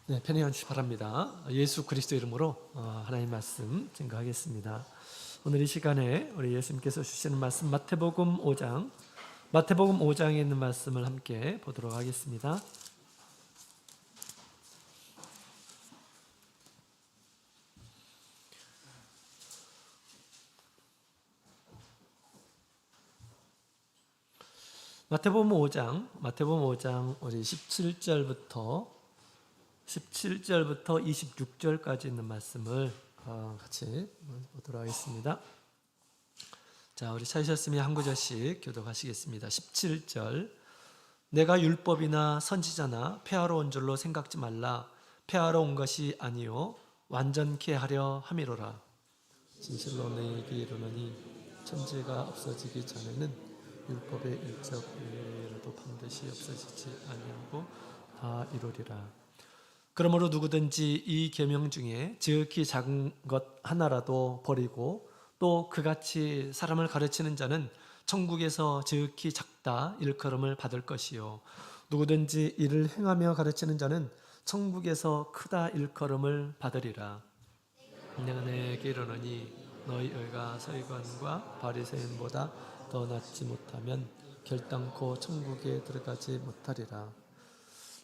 네, 편히 앉으시 바랍니다. 예수 그리스도 이름으로 하나님 말씀 증거하겠습니다. 오늘 이 시간에 우리 예수님께서 주시는 말씀 마태복음 5장에 있는 말씀을 함께 보도록 하겠습니다. 마태복음 5장 우리 17절부터 26절까지 있는 말씀을 같이 보도록 하겠습니다. 자, 우리 찾으셨으면 한 구절씩 교독하시겠습니다. 17절. 내가 율법이나 선지자나 폐하러 온 줄로 생각지 말라. 폐하러 온 것이 아니요 완전케 하려 함이로라. 진실로 너희에게 이르노니 천지가 없어지기 전에는 율법의 일적 일이라도 반드시 없어지지 아니하고 다 이루리라. 그러므로 누구든지 이 계명 중에 지극히 작은 것 하나라도 버리고 또 그같이 사람을 가르치는 자는 천국에서 지극히 작다 일컬음을 받을 것이요 누구든지 이를 행하며 가르치는 자는 천국에서 크다 일컬음을 받으리라. 내가 내게 이르노니 너희 의가 서기관과 바리새인보다 더 낫지 못하면 결단코 천국에 들어가지 못하리라.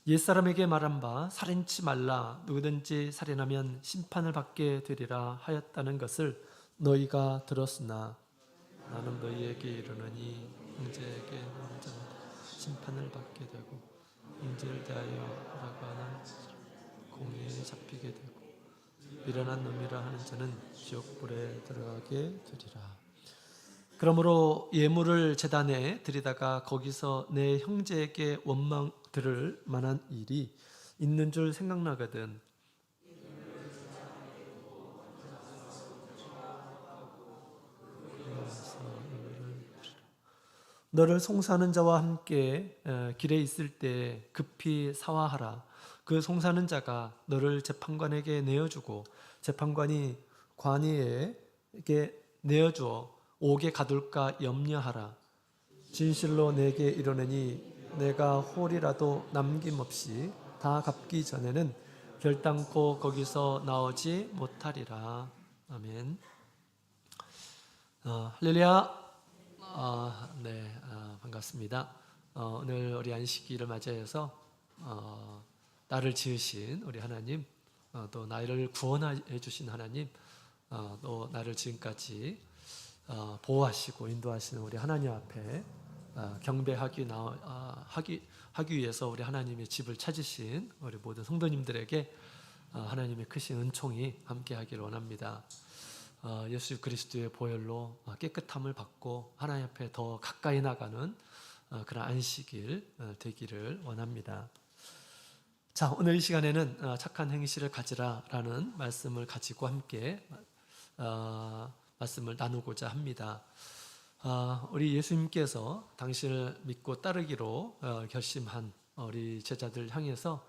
옛사람에게 말한 바 살인치 말라 누구든지 살인하면 심판을 받게 되리라 하였다는 것을 너희가 들었으나 나는 너희에게 이르노니 형제에게 말하는 자는 심판을 받게 되고 형제를 대하여 하라고 하는 공의에 잡히게 되고 미련한 놈이라 하는 자는 지옥불에 들어가게 되리라. 그러므로 예물을 제단에 드리다가 거기서 내 형제에게 원망 들을 만한 일이 있는 줄 생각나거든 너를 송사하는 자와 함께 길에 있을 때 급히 사화하라. 그 송사하는 자가 너를 재판관에게 내어주고 재판관이 관이에게 내어주어 옥에 가둘까 염려하라. 진실로 내게 이르노니 내가 홀이라도 남김없이 다 갚기 전에는 결단코 거기서 나오지 못하리라. 아멘. 할렐루야. 네, 반갑습니다. 오늘 우리 안식일을 맞이해서 나를 지으신 우리 하나님, 또 나를 구원해 주신 하나님, 또 나를 지금까지 보호하시고 인도하시는 우리 하나님 앞에 경배하기 위해서 우리 하나님의 집을 찾으신 우리 모든 성도님들에게 하나님의 크신 은총이 함께하기를 원합니다. 예수 그리스도의 보혈로 깨끗함을 받고 하나님 앞에 더 가까이 나가는 그런 안식일 되기를 원합니다. 자, 오늘 이 시간에는 착한 행실을 가지라라는 말씀을 가지고 함께 말씀을 나누고자 합니다. 우리 예수님께서 당신을 믿고 따르기로 결심한 우리 제자들 향해서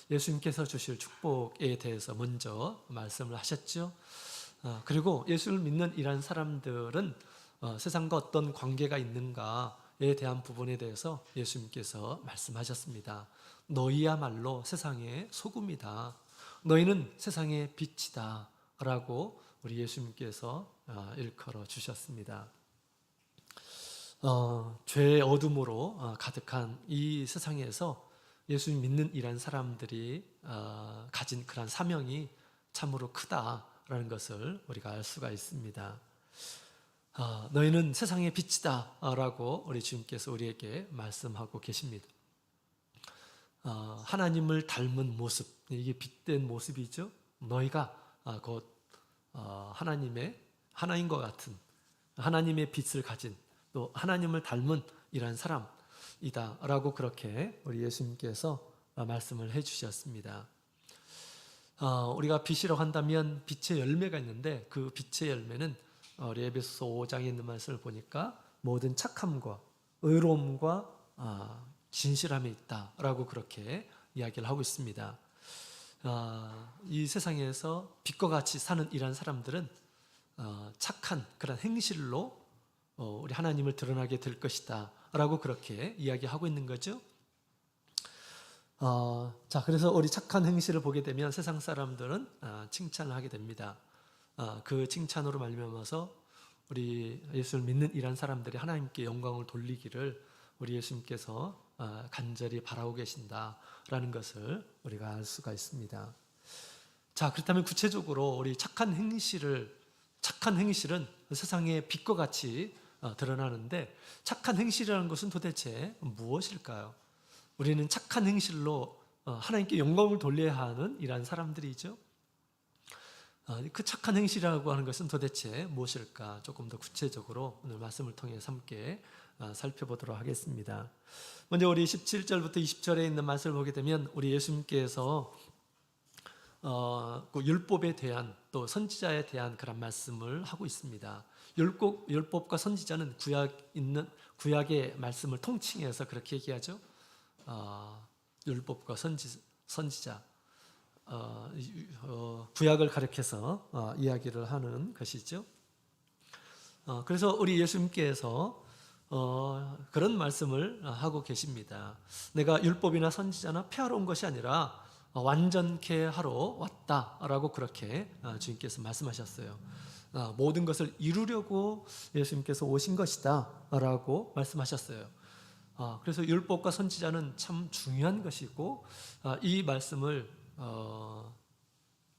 예수님께서 주실 축복에 대해서 먼저 말씀을 하셨죠. 그리고 예수를 믿는 이런 사람들은 세상과 어떤 관계가 있는가에 대한 부분에 대해서 예수님께서 말씀하셨습니다. 너희야말로 세상의 소금이다. 너희는 세상의 빛이다. 라고 우리 예수님께서 일컬어 주셨습니다. 죄의 어둠으로 가득한 이 세상에서 예수님 믿는 이런 사람들이 가진 그런 사명이 참으로 크다라는 것을 우리가 알 수가 있습니다. 너희는 세상의 빛이다 라고 우리 주님께서 우리에게 말씀하고 계십니다. 하나님을 닮은 모습, 이게 빛된 모습이죠. 너희가 곧 하나님과 같은 하나님의 빛을 가진 또 하나님을 닮은 이러한 사람이다 라고 그렇게 우리 예수님께서 말씀을 해주셨습니다. 우리가 빛이라고 한다면 빛의 열매가 있는데 그 빛의 열매는 우리 에베소서 5장에 있는 말씀을 보니까 모든 착함과 의로움과 진실함에 있다라고 그렇게 이야기를 하고 있습니다. 이 세상에서 빛과 같이 사는 이런 사람들은 착한 그런 행실로 우리 하나님을 드러나게 될 것이다 라고 그렇게 이야기하고 있는 거죠. 자, 그래서 우리 착한 행실을 보게 되면 세상 사람들은 칭찬을 하게 됩니다. 그 칭찬으로 말미암아서 우리 예수를 믿는 이란 사람들이 하나님께 영광을 돌리기를 우리 예수님께서 간절히 바라고 계신다라는 것을 우리가 알 수가 있습니다. 자, 그렇다면 구체적으로 우리 착한 행실은 세상의 빛과 같이 드러나는데, 착한 행실이라는 것은 도대체 무엇일까요? 우리는 착한 행실로 하나님께 영광을 돌려야 하는 이러한 사람들이죠. 그 착한 행실이라고 하는 것은 도대체 무엇일까? 조금 더 구체적으로 오늘 말씀을 통해서 함께 살펴보도록 하겠습니다. 먼저 우리 17절부터 20절에 있는 말씀을 보게 되면 우리 예수님께서 그 율법에 대한 또 선지자에 대한 그런 말씀을 하고 있습니다. 율법과 선지자는 구약의 말씀을 통칭해서 그렇게 얘기하죠. 율법과 선지자, 구약을 가리켜서 이야기를 하는 것이죠. 그래서 우리 예수님께서 그런 말씀을 하고 계십니다. 내가 율법이나 선지자나 폐하러 온 것이 아니라 완전케 하러 왔다라고 그렇게 주님께서 말씀하셨어요. 모든 것을 이루려고 예수님께서 오신 것이다 라고 말씀하셨어요. 그래서 율법과 선지자는 참 중요한 것이고, 이 말씀을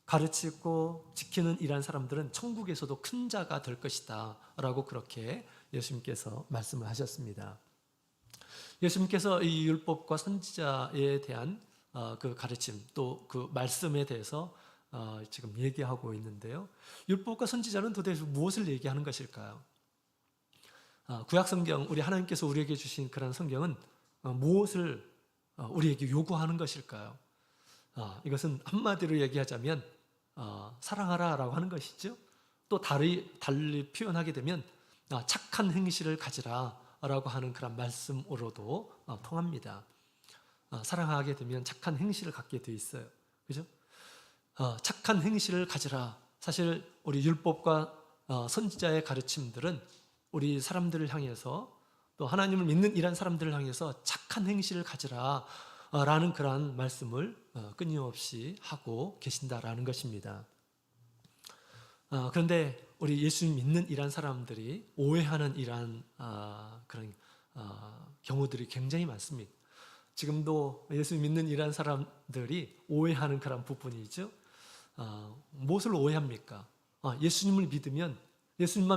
가르치고 지키는 이러한 사람들은 천국에서도 큰 자가 될 것이다 라고 그렇게 예수님께서 말씀을 하셨습니다. 예수님께서 이 율법과 선지자에 대한 그 가르침, 또 그 말씀에 대해서 지금 얘기하고 있는데요. 율법과 선지자는 도대체 무엇을 얘기하는 것일까요? 구약 성경, 우리 하나님께서 우리에게 주신 그런 성경은 무엇을 우리에게 요구하는 것일까요? 이것은 한마디로 얘기하자면 사랑하라라고 하는 것이죠. 또 달리 표현하게 되면 착한 행실을 가지라라고 하는 그런 말씀으로도 통합니다. 사랑하게 되면 착한 행실을 갖게 돼 있어요. 그죠? 착한 행실을 가지라. 사실 우리 율법과 선지자의 가르침들은 우리 사람들을 향해서, 또 하나님을 믿는 이런 사람들을 향해서 착한 행실을 가지라 라는 그러한 말씀을 끊임없이 하고 계신다라는 것입니다. 그런데 우리 예수님 믿는 이런 사람들이 오해하는 이러한 그런 경우들이 굉장히 많습니다. 지금도 예수 믿는 이러한 사람들이 오해하는 그런 부분이죠. 무엇을 오해합니까? 예수님만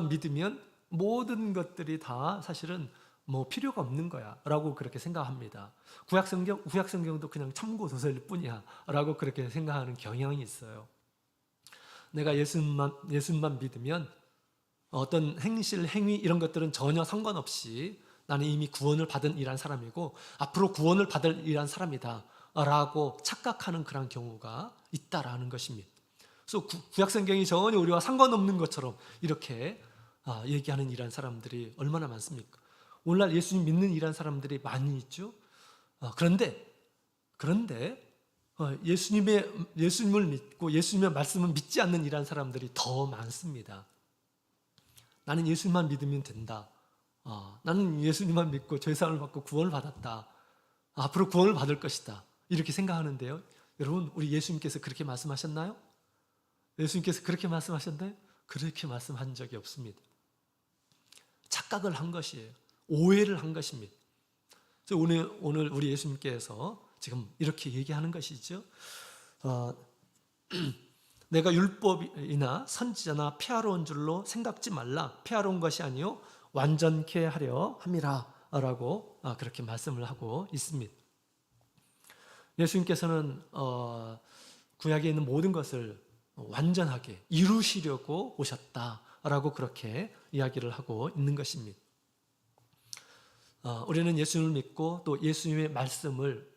믿으면 모든 것들이 다 사실은 뭐 필요가 없는 거야 라고 그렇게 생각합니다. 구약 성경도 그냥 참고 도서일 뿐이야 라고 그렇게 생각하는 경향이 있어요. 내가 예수님만 믿으면 어떤 행위 이런 것들은 전혀 상관없이 나는 이미 구원을 받은 이란 사람이고 앞으로 구원을 받을 이란 사람이다 라고 착각하는 그런 경우가 있다라는 것입니다. 그래서 구약 성경이 전혀 우리와 상관없는 것처럼 이렇게 얘기하는 이란 사람들이 얼마나 많습니까? 오늘날 예수님 믿는 이란 사람들이 많이 있죠. 그런데 예수님을 믿고 예수님의 말씀을 믿지 않는 이란 사람들이 더 많습니다. 나는 예수님만 믿으면 된다. 나는 예수님만 믿고 죄사함을 받고 구원을 받았다. 앞으로 구원을 받을 것이다. 이렇게 생각하는데요. 여러분, 우리 예수님께서 그렇게 말씀하셨나요? 예수님께서 그렇게 말씀하셨나요? 그렇게 말씀한 적이 없습니다. 착각을 한 것이에요. 오해를 한 것입니다. 오늘 우리 예수님께서 지금 이렇게 얘기하는 것이죠. 내가 율법이나 선지자나 폐하러 온 줄로 생각지 말라. 폐하러 온 것이 아니요 완전케 하려 함이라 라고 그렇게 말씀을 하고 있습니다. 예수님께서는 구약에 있는 모든 것을 완전하게 이루시려고 오셨다라고 그렇게 이야기를 하고 있는 것입니다. 우리는 예수님을 믿고 또 예수님의 말씀을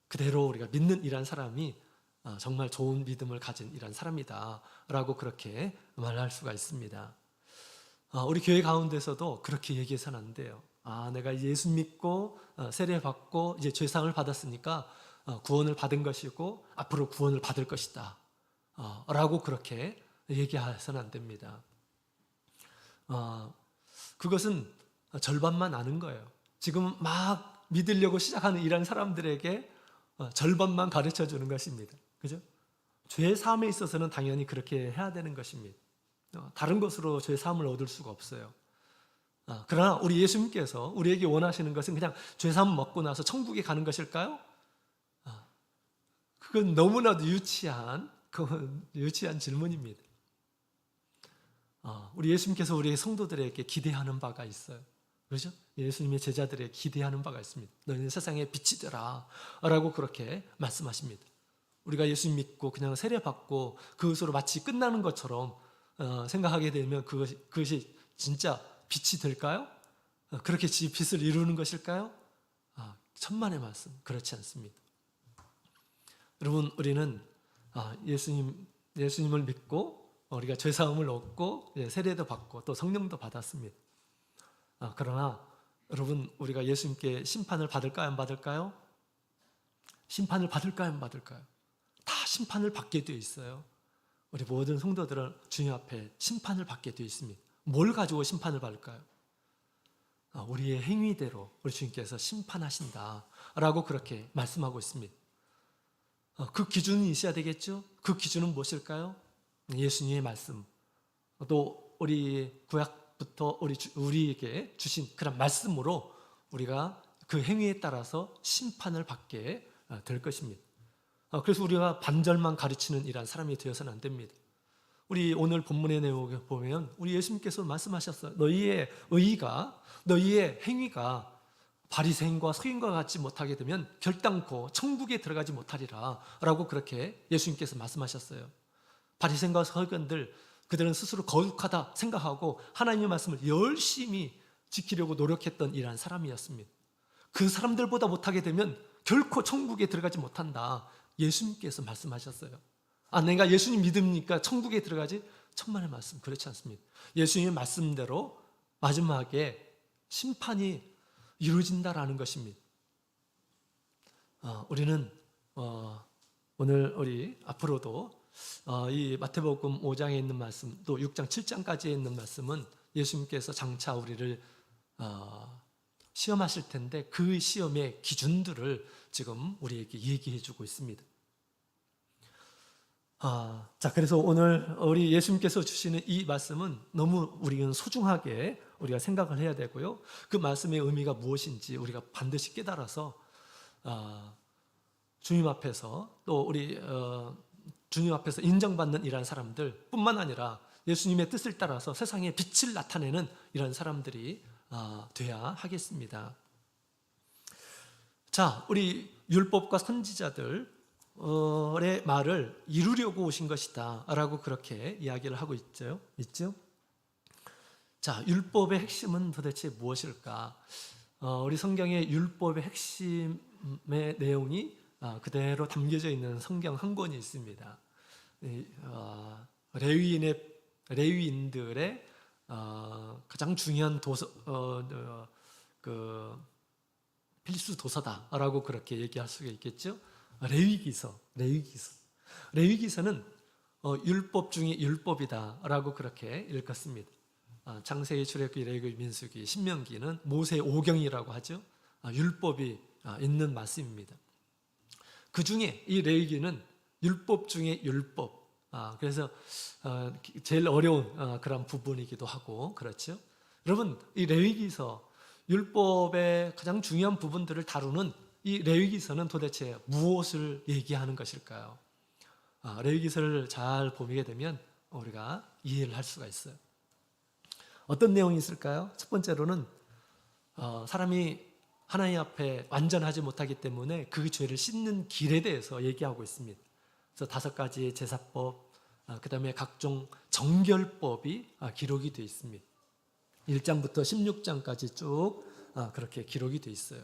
그대로 우리가 믿는 이란 사람이 정말 좋은 믿음을 가진 이란 사람이다 라고 그렇게 말할 수가 있습니다. 우리 교회 가운데서도 그렇게 얘기해서는 안 돼요. 내가 예수 믿고 세례 받고 이제 죄상을 받았으니까 구원을 받은 것이고 앞으로 구원을 받을 것이다 라고 그렇게 얘기해서는 안 됩니다. 그것은 절반만 아는 거예요. 지금 막 믿으려고 시작하는 이런 사람들에게 절반만 가르쳐 주는 것입니다. 그죠? 죄 사함에 있어서는 당연히 그렇게 해야 되는 것입니다. 다른 것으로 죄 사함을 얻을 수가 없어요. 그러나 우리 예수님께서 우리에게 원하시는 것은 그냥 죄 사함 먹고 나서 천국에 가는 것일까요? 그건 너무나도 유치한 질문입니다. 우리 예수님께서 우리 성도들에게 기대하는 바가 있어요. 그렇죠? 예수님의 제자들에게 기대하는 바가 있습니다. 너희는 세상의 빛이 되라 라고 그렇게 말씀하십니다. 우리가 예수님 믿고 그냥 세례받고 그것으로 마치 끝나는 것처럼 생각하게 되면 그것이 진짜 빛이 될까요? 그렇게 빛을 이루는 것일까요? 천만의 말씀, 그렇지 않습니다. 여러분, 우리는 예수님을 믿고 우리가 죄사함을 얻고 세례도 받고 또 성령도 받았습니다. 그러나 여러분, 우리가 예수님께 심판을 받을까요? 안 받을까요? 심판을 받을까요? 안 받을까요? 다 심판을 받게 되어 있어요. 우리 모든 성도들은 주님 앞에 심판을 받게 되어 있습니다. 뭘 가지고 심판을 받을까요? 우리의 행위대로 우리 주님께서 심판하신다라고 그렇게 말씀하고 있습니다. 그 기준이 있어야 되겠죠? 그 기준은 무엇일까요? 예수님의 말씀, 또 우리 구약부터 우리에게 주신 그런 말씀으로 우리가 그 행위에 따라서 심판을 받게 될 것입니다. 그래서 우리가 반절만 가르치는 이러한 사람이 되어서는 안 됩니다. 우리 오늘 본문의 내용을 보면 우리 예수님께서 말씀하셨어요. 너희의 의의가, 너희의 행위가 바리새인과 서인과 같지 못하게 되면 결단코 천국에 들어가지 못하리라 라고 그렇게 예수님께서 말씀하셨어요. 바리새인과 서기관들, 그들은 스스로 거룩하다 생각하고 하나님의 말씀을 열심히 지키려고 노력했던 이러한 사람이었습니다. 그 사람들보다 못하게 되면 결코 천국에 들어가지 못한다, 예수님께서 말씀하셨어요. 내가 예수님 믿으니까 천국에 들어가지? 천만의 말씀, 그렇지 않습니다. 예수님의 말씀대로 마지막에 심판이 이루어진다라는 것입니다. 우리는 오늘 우리 앞으로도 이 마태복음 5장에 있는 말씀, 또 6장 7장까지에 있는 말씀은 예수님께서 장차 우리를 시험하실 텐데 그 시험의 기준들을 지금 우리에게 얘기해 주고 있습니다. 그래서 오늘 우리 예수님께서 주시는 이 말씀은 너무 우리는 소중하게 우리가 생각을 해야 되고요. 그 말씀의 의미가 무엇인지 우리가 반드시 깨달아서 주님 앞에서 또 우리 주님 앞에서 인정받는 이러한 사람들 뿐만 아니라 예수님의 뜻을 따라서 세상에 빛을 나타내는 이런 사람들이 돼야 하겠습니다. 우리 율법과 선지자들 의 말을 이루려고 오신 것이다 라고 그렇게 이야기를 하고 있죠. 율법의 핵심은 도대체 무엇일까? 우리 성경의 율법의 핵심의 내용이 그대로 담겨져 있는 성경 한 권이 있습니다. 레위인들의 가장 중요한 필수 도서다라고 그렇게 얘기할 수가 있겠죠. 레위기서는 율법 중에 율법이다라고 그렇게 읽었습니다. 창세기, 출애굽기, 레위기, 민수기, 신명기는 모세 오경이라고 하죠. 율법이 있는 말씀입니다. 그 중에 이 레위기는 율법 중에 율법. 그래서 제일 어려운 그런 부분이기도 하고 그렇죠. 여러분, 이 레위기서 율법의 가장 중요한 부분들을 다루는 이 레위기서는 도대체 무엇을 얘기하는 것일까요? 레위기서를 잘 보게 되면 우리가 이해를 할 수가 있어요. 어떤 내용이 있을까요? 첫 번째로는 사람이 하나님 앞에 완전하지 못하기 때문에 그 죄를 씻는 길에 대해서 얘기하고 있습니다. 그래서 5가지의 제사법, 그 다음에 각종 정결법이 기록이 되어 있습니다. 1장부터 16장까지 쭉 그렇게 기록이 되어 있어요.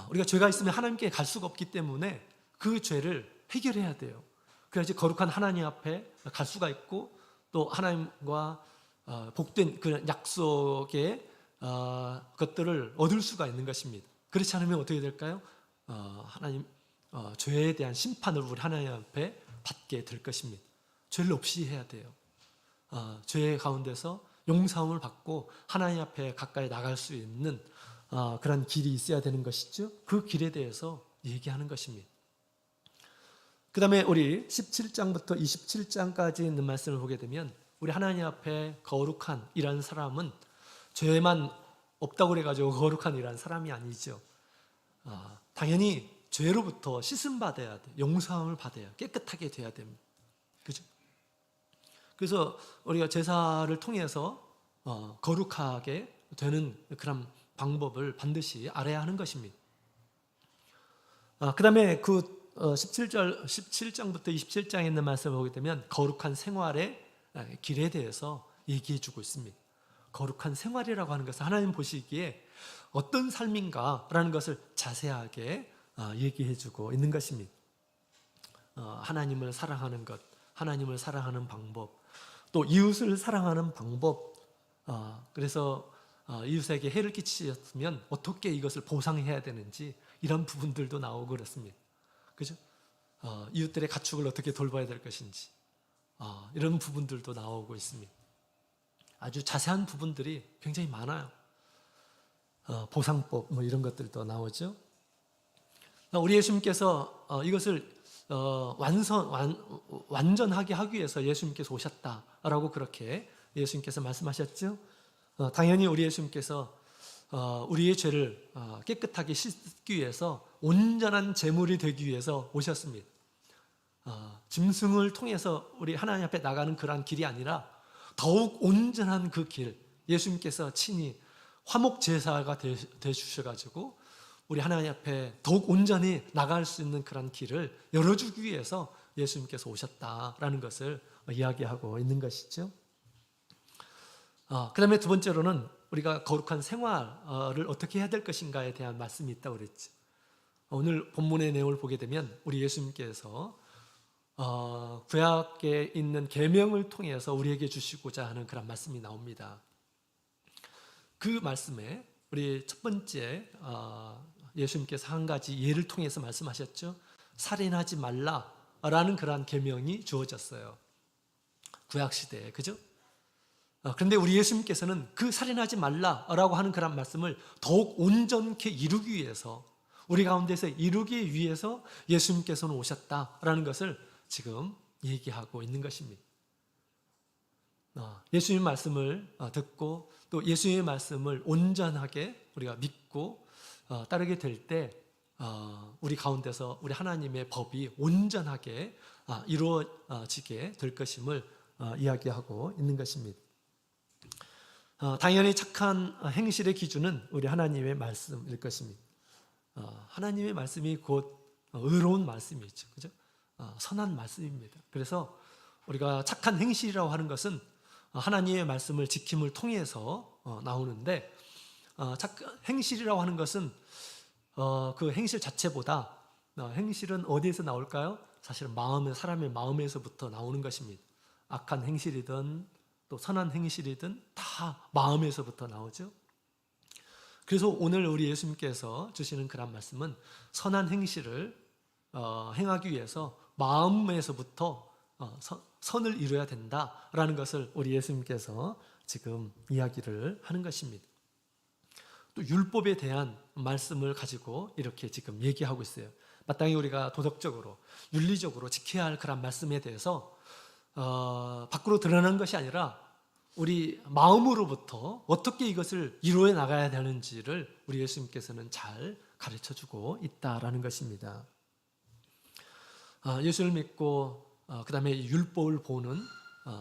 우리가 죄가 있으면 하나님께 갈 수가 없기 때문에 그 죄를 해결해야 돼요. 그래야지 거룩한 하나님 앞에 갈 수가 있고 또 하나님과 복된 그 약속의 것들을 얻을 수가 있는 것입니다. 그렇지 않으면 어떻게 될까요? 죄에 대한 심판을 우리 하나님 앞에 받게 될 것입니다. 죄를 없이 해야 돼요. 죄 가운데서 용서함을 받고 하나님 앞에 가까이 나갈 수 있는 그런 길이 있어야 되는 것이죠. 그 길에 대해서 얘기하는 것입니다. 그 다음에 우리 17장부터 27장까지 있는 말씀을 보게 되면 우리 하나님 앞에 거룩한 이라는 사람은 죄만 없다고 그래가지고 거룩한 이라는 사람이 아니죠. 당연히 죄로부터 씻음 받아야 돼. 용서함을 받아야 깨끗하게 돼야 됩니다. 그죠? 그래서 우리가 제사를 통해서 거룩하게 되는 그런 방법을 반드시 알아야 하는 것입니다. 그 다음에 17장부터 27장에 있는 말씀을 보게 되면 거룩한 생활의 길에 대해서 얘기해 주고 있습니다. 거룩한 생활이라고 하는 것은 하나님 보시기에 어떤 삶인가라는 것을 자세하게 얘기해 주고 있는 것입니다. 하나님을 사랑하는 것, 하나님을 사랑하는 방법, 또 이웃을 사랑하는 방법, 그래서 이웃에게 해를 끼치셨으면 어떻게 이것을 보상해야 되는지 이런 부분들도 나오고 그렇습니다. 그죠? 이웃들의 가축을 어떻게 돌봐야 될 것인지 이런 부분들도 나오고 있습니다. 아주 자세한 부분들이 굉장히 많아요. 보상법 이런 것들도 나오죠. 우리 예수님께서 이것을 완전하게 하기 위해서 예수님께서 오셨다라고 그렇게 예수님께서 말씀하셨죠. 당연히 우리 예수님께서 우리의 죄를 깨끗하게 씻기 위해서 온전한 제물이 되기 위해서 오셨습니다. 짐승을 통해서 우리 하나님 앞에 나가는 그러한 길이 아니라 더욱 온전한 그 길, 예수님께서 친히 화목제사가 되주셔가지고 우리 하나님 앞에 더욱 온전히 나갈 수 있는 그런 길을 열어주기 위해서 예수님께서 오셨다라는 것을 이야기하고 있는 것이죠. 그 다음에 두 번째로는 우리가 거룩한 생활을 어떻게 해야 될 것인가에 대한 말씀이 있다고 그랬죠. 오늘 본문의 내용을 보게 되면 우리 예수님께서 구약에 있는 계명을 통해서 우리에게 주시고자 하는 그런 말씀이 나옵니다. 그 말씀에 우리 첫 번째 예수님께서 한 가지 예를 통해서 말씀하셨죠. 살인하지 말라라는 그러한 계명이 주어졌어요. 구약 시대에, 그죠? 그런데 우리 예수님께서는 그 살인하지 말라라고 하는 그런 말씀을 더욱 온전케 이루기 위해서, 우리 가운데서 이루기 위해서 예수님께서는 오셨다라는 것을 지금 얘기하고 있는 것입니다. 예수님 말씀을 듣고 또 예수님의 말씀을 온전하게 우리가 믿고 따르게 될 때 우리 가운데서 우리 하나님의 법이 온전하게 이루어지게 될 것임을 이야기하고 있는 것입니다. 당연히 착한 행실의 기준은 우리 하나님의 말씀일 것입니다. 하나님의 말씀이 곧 의로운 말씀이죠. 그죠? 선한 말씀입니다. 그래서 우리가 착한 행실이라고 하는 것은 하나님의 말씀을 지킴을 통해서 나오는데, 행실이라고 하는 것은 그 행실 자체보다 행실은 어디에서 나올까요? 사실은 사람의 마음에서부터 나오는 것입니다. 악한 행실이든 또 선한 행실이든 다 마음에서부터 나오죠. 그래서 오늘 우리 예수님께서 주시는 그런 말씀은 선한 행실을 행하기 위해서 마음에서부터 선을 이루어야 된다라는 것을 우리 예수님께서 지금 이야기를 하는 것입니다. 또 율법에 대한 말씀을 가지고 이렇게 지금 얘기하고 있어요. 마땅히 우리가 도덕적으로 윤리적으로 지켜야 할 그런 말씀에 대해서 밖으로 드러나는 것이 아니라 우리 마음으로부터 어떻게 이것을 이루어 나가야 되는지를 우리 예수님께서는 잘 가르쳐주고 있다라는 것입니다. 예수를 믿고 그 다음에 율법을 보는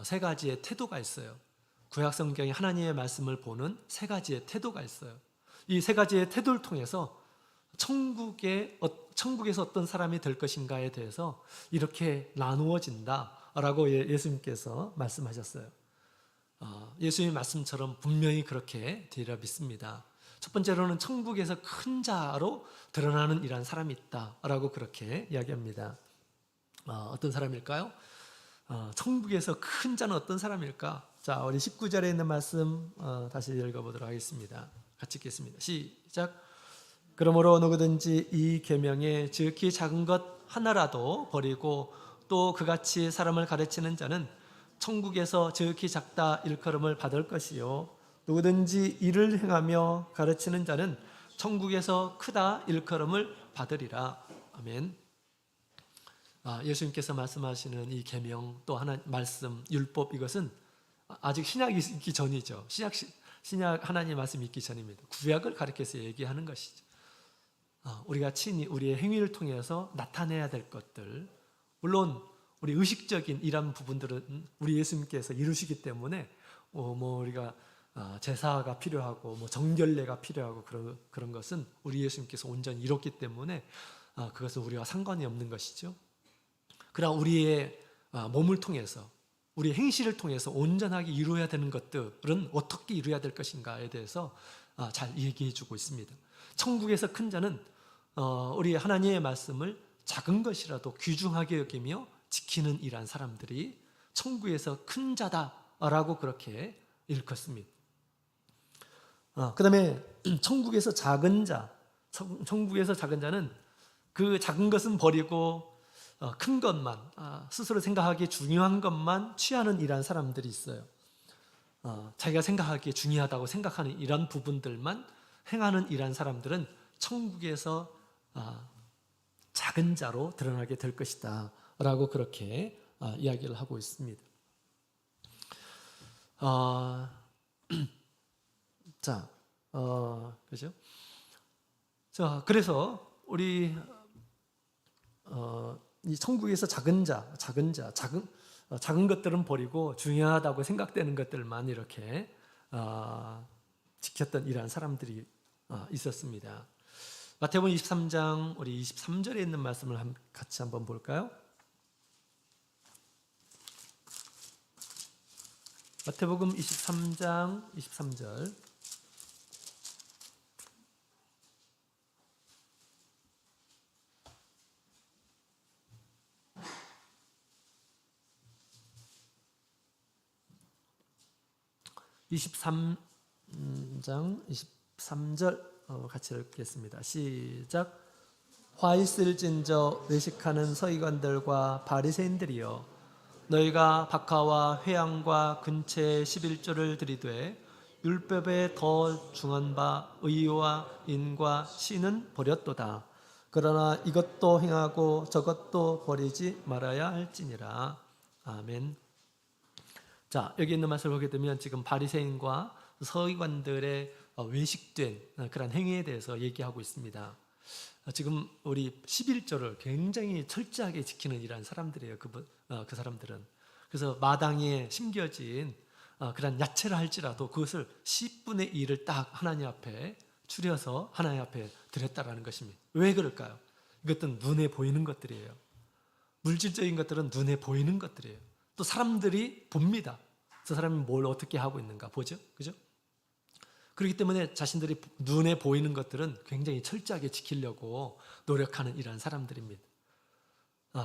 세 가지의 태도가 있어요. 구약 성경에 하나님의 말씀을 보는 세 가지의 태도가 있어요. 이 세 가지의 태도를 통해서 천국에서 어떤 사람이 될 것인가에 대해서 이렇게 나누어진다라고 예수님께서 말씀하셨어요. 예수님의 말씀처럼 분명히 그렇게 되리라 믿습니다. 첫 번째로는 천국에서 큰 자로 드러나는 이러한 사람이 있다라고 그렇게 이야기합니다. 어떤 사람일까요? 천국에서 큰 자는 어떤 사람일까? 자, 우리 19절에 있는 말씀 다시 읽어보도록 하겠습니다. 같이 읽겠습니다. 시작. 그러므로 누구든지 이 계명에 지극히 작은 것 하나라도 버리고 또 그같이 사람을 가르치는 자는 천국에서 지극히 작다 일컬음을 받을 것이요, 누구든지 이를 행하며 가르치는 자는 천국에서 크다 일컬음을 받으리라. 아멘. 예수님께서 말씀하시는 이 계명 또 하나 말씀 율법, 이것은 아직 신약이 있기 전이죠. 신약 하나님의 말씀이 있기 전입니다. 구약을 가리켜서 얘기하는 것이죠. 우리가 친히 우리의 행위를 통해서 나타내야 될 것들, 물론 우리 의식적인 이런 부분들은 우리 예수님께서 이루시기 때문에 우리가 제사가 필요하고 정결례가 필요하고 그런 것은 우리 예수님께서 온전히 이뤘기 때문에 그것은 우리와 상관이 없는 것이죠. 그러나 우리의 몸을 통해서, 우리의 행실을 통해서 온전하게 이루어야 되는 것들은 어떻게 이루어야 될 것인가에 대해서 잘 얘기해 주고 있습니다. 천국에서 큰 자는 우리 하나님의 말씀을 작은 것이라도 귀중하게 여기며 지키는 이러한 사람들이 천국에서 큰 자다라고 그렇게 일컫습니다. 그 다음에 천국에서 작은 자는 그 작은 것은 버리고 큰 것만, 스스로 생각하기에 중요한 것만 취하는 이러한 사람들이 있어요. 자기가 생각하기에 중요하다고 생각하는 이런 부분들만 행하는 이러한 사람들은 천국에서 작은 자로 드러나게 될 것이다 라고 그렇게 이야기를 하고 있습니다. 그죠? 자, 그래서 우리 이 천국에서 작은 것들은 버리고 중요하다고 생각되는 것들만 이렇게 지켰던 이러한 사람들이 있었습니다. 마태복음 23장 우리 23절에 있는 말씀을 같이 한번 볼까요? 마태복음 23장 23절. (23장 23절) 같이 읽겠습니다. 시작. 화 있을진저 외식하는 서기관들과 바리새인들이여, 너희가 박하와 회향과 근체의 11조를 들이되 율법에 더 중한 바 의와 인과 신은 버렸도다. 그러나 이것도 행하고 저것도 버리지 말아야 할지니라. 아멘. 자, 여기 있는 말씀을 보게 되면 지금 바리새인과 서기관들의 외식된 그런 행위에 대해서 얘기하고 있습니다. 지금 우리 11조를 굉장히 철저하게 지키는 이러한 사람들이에요. 그 사람들은. 그래서 마당에 심겨진 그런 야채를 할지라도 그것을 10분의 1을 딱 하나님 앞에 추려서 하나님 앞에 드렸다라는 것입니다. 왜 그럴까요? 이것들은 눈에 보이는 것들이에요. 물질적인 것들은 눈에 보이는 것들이에요. 또 사람들이 봅니다. 저 사람이 뭘 어떻게 하고 있는가 보죠. 그죠? 그렇기 때문에 자신들이 눈에 보이는 것들은 굉장히 철저하게 지키려고 노력하는 이러한 사람들입니다.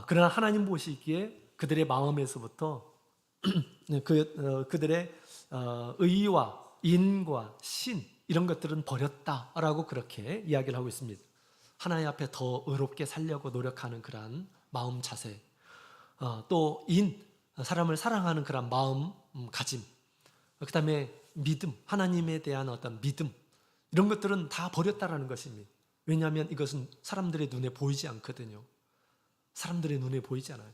그러나 하나님 보시기에 그들의 마음에서부터 그들의 의와 인과 신 이런 것들은 버렸다라고 그렇게 이야기를 하고 있습니다. 하나님 앞에 더 의롭게 살려고 노력하는 그러한 마음 자세, 또 사람을 사랑하는 그런 마음가짐, 그 다음에 믿음, 하나님에 대한 어떤 믿음, 이런 것들은 다 버렸다라는 것입니다. 왜냐하면 이것은 사람들의 눈에 보이지 않거든요. 사람들의 눈에 보이지 않아요.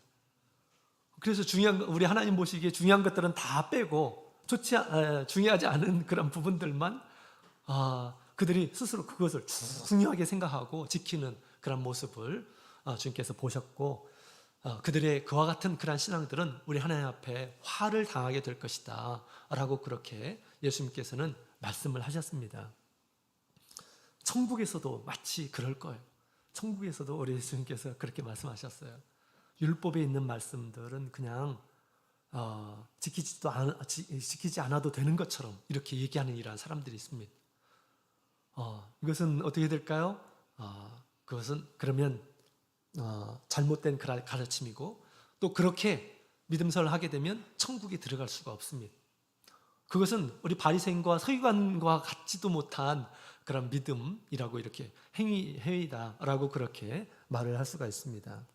그래서 우리 하나님 보시기에 중요한 것들은 다 빼고 중요하지 않은 그런 부분들만 그들이 스스로 그것을 중요하게 생각하고 지키는 그런 모습을 주님께서 보셨고, 그들의 그와 같은 그런 신앙들은 우리 하나님 앞에 화를 당하게 될 것이다 라고 그렇게 예수님께서는 말씀을 하셨습니다. 천국에서도 마치 그럴 거예요. 천국에서도 우리 예수님께서 그렇게 말씀하셨어요. 율법에 있는 말씀들은 그냥 지키지 않아도 되는 것처럼 이렇게 얘기하는 이러한 사람들이 있습니다. 이것은 어떻게 될까요? 그것은 그러면 잘못된 가르침이고, 또 그렇게 믿음설을 하게 되면 천국에 들어갈 수가 없습니다. 그것은 우리 바리새인과 서기관과 같지도 못한 그런 믿음이라고 이렇게 행위다라고 그렇게 말을 할 수가 있습니다.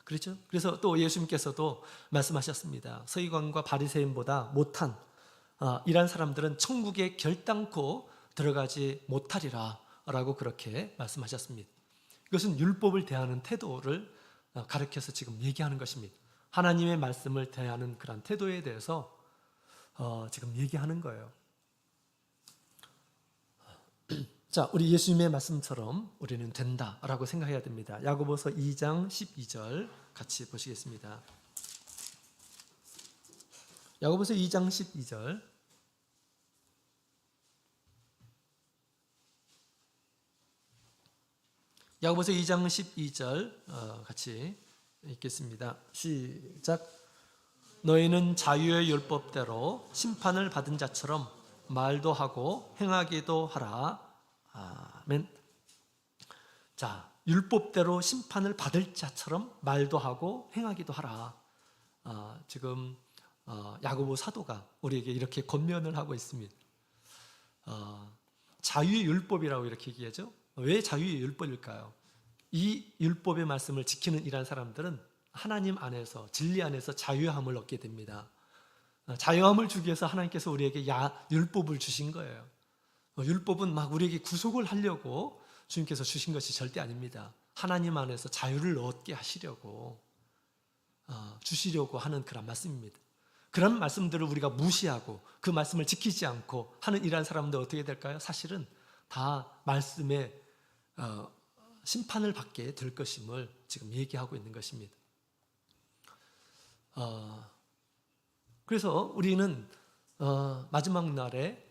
그렇죠? 그래서 또 예수님께서도 말씀하셨습니다. 서기관과 바리새인보다 못한 이런 사람들은 천국에 결단코 들어가지 못하리라 라고 그렇게 말씀하셨습니다. 이것은 율법을 대하는 태도를 가르쳐서 지금 얘기하는 것입니다. 하나님의 말씀을 대하는 그런 태도에 대해서 지금 얘기하는 거예요. 자, 우리 예수님의 말씀처럼 우리는 된다라고 생각해야 됩니다. 야고보서 2장 12절 같이 보시겠습니다. 야고보서 2장 12절. 야고보서 2장 12절 같이 읽겠습니다. 시작. 너희는 자유의 율법대로 심판을 받은 자처럼 말도 하고 행하기도 하라. 아멘. 자, 율법대로 심판을 받을 자처럼 말도 하고 행하기도 하라. 지금 야고보 사도가 우리에게 이렇게 권면을 하고 있습니다. 자유의 율법이라고 이렇게 얘기하죠. 왜 자유의 율법일까요? 이 율법의 말씀을 지키는 이러한 사람들은 하나님 안에서, 진리 안에서 자유함을 얻게 됩니다. 자유함을 주기 위해서 하나님께서 우리에게 율법을 주신 거예요. 율법은 막 우리에게 구속을 하려고 주님께서 주신 것이 절대 아닙니다. 하나님 안에서 자유를 얻게 하시려고 주시려고 하는 그런 말씀입니다. 그런 말씀들을 우리가 무시하고 그 말씀을 지키지 않고 하는 이러한 사람들 어떻게 될까요? 사실은 다 말씀에 심판을 받게 될 것임을 지금 얘기하고 있는 것입니다. 그래서 우리는 마지막 날에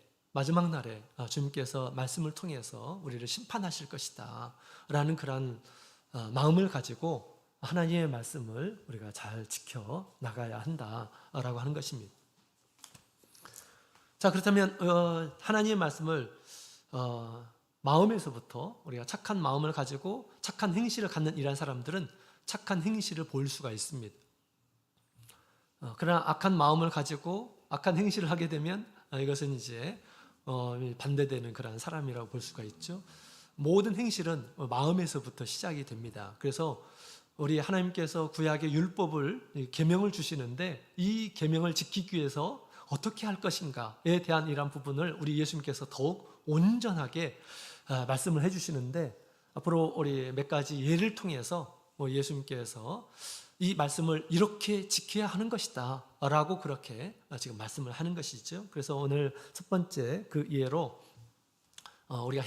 주님께서 말씀을 통해서 우리를 심판하실 것이다 라는 그런 마음을 가지고 하나님의 말씀을 우리가 잘 지켜 나가야 한다라고 하는 것입니다. 자, 그렇다면 하나님의 말씀을 마음에서부터 우리가 착한 마음을 가지고 착한 행실을 갖는 이러한 사람들은 착한 행실을 보일 수가 있습니다. 그러나 악한 마음을 가지고 악한 행실을 하게 되면 이것은 이제 반대되는 그런 사람이라고 볼 수가 있죠. 모든 행실은 마음에서부터 시작이 됩니다. 그래서 우리 하나님께서 구약의 율법을 계명을 주시는데 이 계명을 지키기 위해서 어떻게 할 것인가에 대한 이런 부분을 우리 예수님께서 더욱 온전하게 말씀을 해주시는데 앞으로 우리 몇 가지 예를 통해서 예수님께서 이 말씀을 이렇게 지켜야 하는 것이다 라고 그렇게 지금 말씀을 하는 것이죠. 그래서 오늘 첫 번째 그 예로 우리가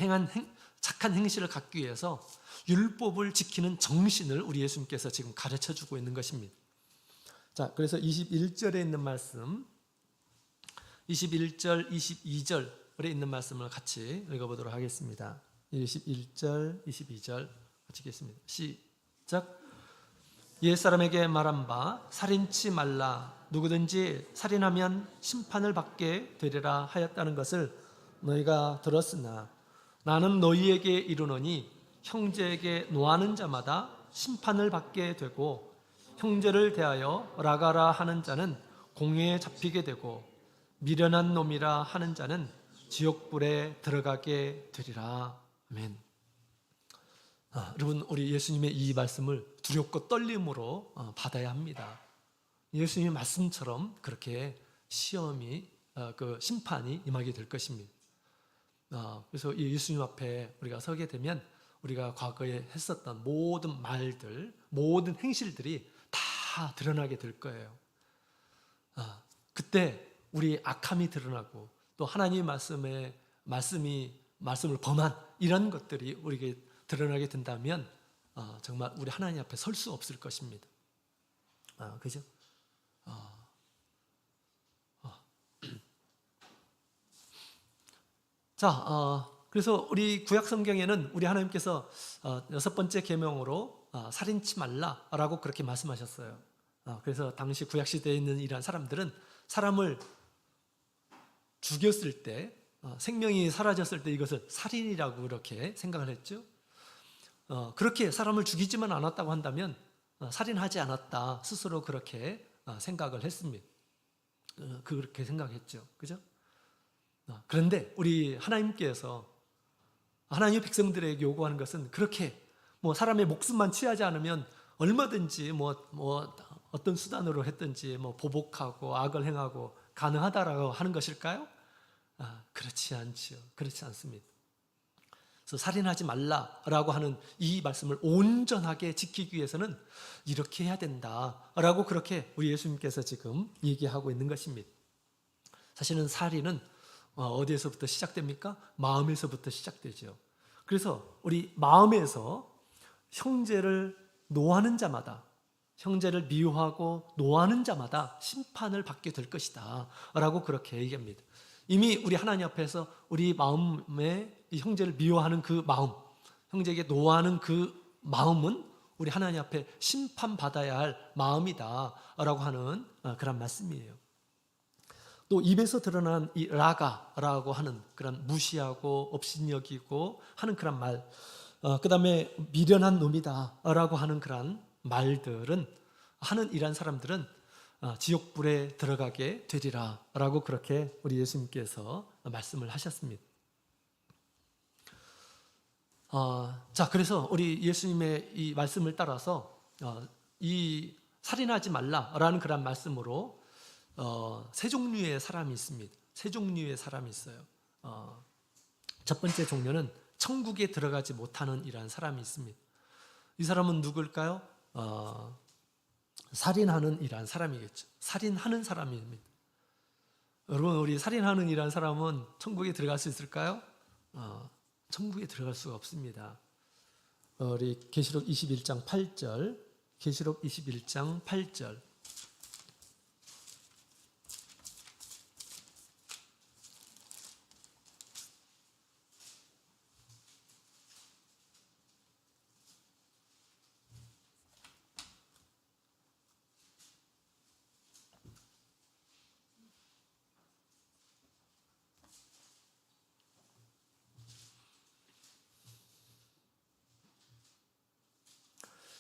착한 행실을 갖기 위해서 율법을 지키는 정신을 우리 예수님께서 지금 가르쳐 주고 있는 것입니다. 자, 그래서 21절에 있는 말씀, 21절, 22절에 있는 말씀을 같이 읽어보도록 하겠습니다. 21절, 22절 같이 읽겠습니다. 시작. 옛사람에게 말한 바 살인치 말라. 누구든지 살인하면 심판을 받게 되리라 하였다는 것을 너희가 들었으나 나는 너희에게 이르노니 형제에게 노하는 자마다 심판을 받게 되고 형제를 대하여 라가라 하는 자는 공회에 잡히게 되고 미련한 놈이라 하는 자는 지옥불에 들어가게 되리라. 아멘. 여러분, 우리 예수님의 이 말씀을 두렵고 떨림으로 받아야 합니다. 예수님의 말씀처럼 그렇게 그 심판이 임하게 될 것입니다. 그래서 이 예수님 앞에 우리가 서게 되면 우리가 과거에 했었던 모든 말들, 모든 행실들이 다 드러나게 될 거예요. 그때 우리 악함이 드러나고 또 하나님의 말씀을 범한 이런 것들이 우리에게 드러나게 된다면 정말 우리 하나님 앞에 설 수 없을 것입니다. 그죠? 자, 그래서 우리 구약 성경에는 우리 하나님께서 여섯 번째 계명으로 살인치 말라라고 그렇게 말씀하셨어요. 그래서 당시 구약 시대에 있는 이러한 사람들은 사람을 죽였을 때, 생명이 사라졌을 때 이것을 살인이라고 그렇게 생각을 했죠. 그렇게 사람을 죽이지만 않았다고 한다면 살인하지 않았다 스스로 그렇게 생각을 했습니다. 그렇게 생각했죠. 그죠? 그런데 우리 하나님께서 하나님의 백성들에게 요구하는 것은 그렇게 사람의 목숨만 취하지 않으면 얼마든지 어떤 수단으로 했든지 보복하고 악을 행하고 가능하다라고 하는 것일까요? 그렇지 않지요. 그렇지 않습니다. 그래서 살인하지 말라라고 하는 이 말씀을 온전하게 지키기 위해서는 이렇게 해야 된다라고 그렇게 우리 예수님께서 지금 얘기하고 있는 것입니다. 사실은 살인은 어디에서부터 시작됩니까? 마음에서부터 시작되죠. 그래서 우리 마음에서 형제를 노하는 자마다, 형제를 미워하고 노하는 자마다 심판을 받게 될 것이다 라고 그렇게 얘기합니다. 이미 우리 하나님 앞에서 우리 마음에 이 형제를 미워하는 그 마음, 형제에게 노하는 그 마음은 우리 하나님 앞에 심판받아야 할 마음이다 라고 하는 그런 말씀이에요. 또 입에서 드러난 이 라가라고 하는 그런 무시하고 업신여기고 하는 그런 말, 그 다음에 미련한 놈이다 라고 하는 그런 말들은 하는 이런 사람들은 지옥불에 들어가게 되리라 라고 그렇게 우리 예수님께서 말씀을 하셨습니다. 자, 그래서 우리 예수님의 이 말씀을 따라서 이 살인하지 말라라는 그런 말씀으로 세 종류의 사람이 있습니다. 세 종류의 사람이 있어요. 첫 번째 종류는 천국에 들어가지 못하는 이러한 사람이 있습니다. 이 사람은 누굴까요? 살인하는 이러한 사람이겠죠. 살인하는 사람입니다. 여러분, 우리 살인하는 이러한 사람은 천국에 들어갈 수 있을까요? 천국에 들어갈 수가 없습니다. 우리 계시록 21장 8절, 계시록 21장 8절.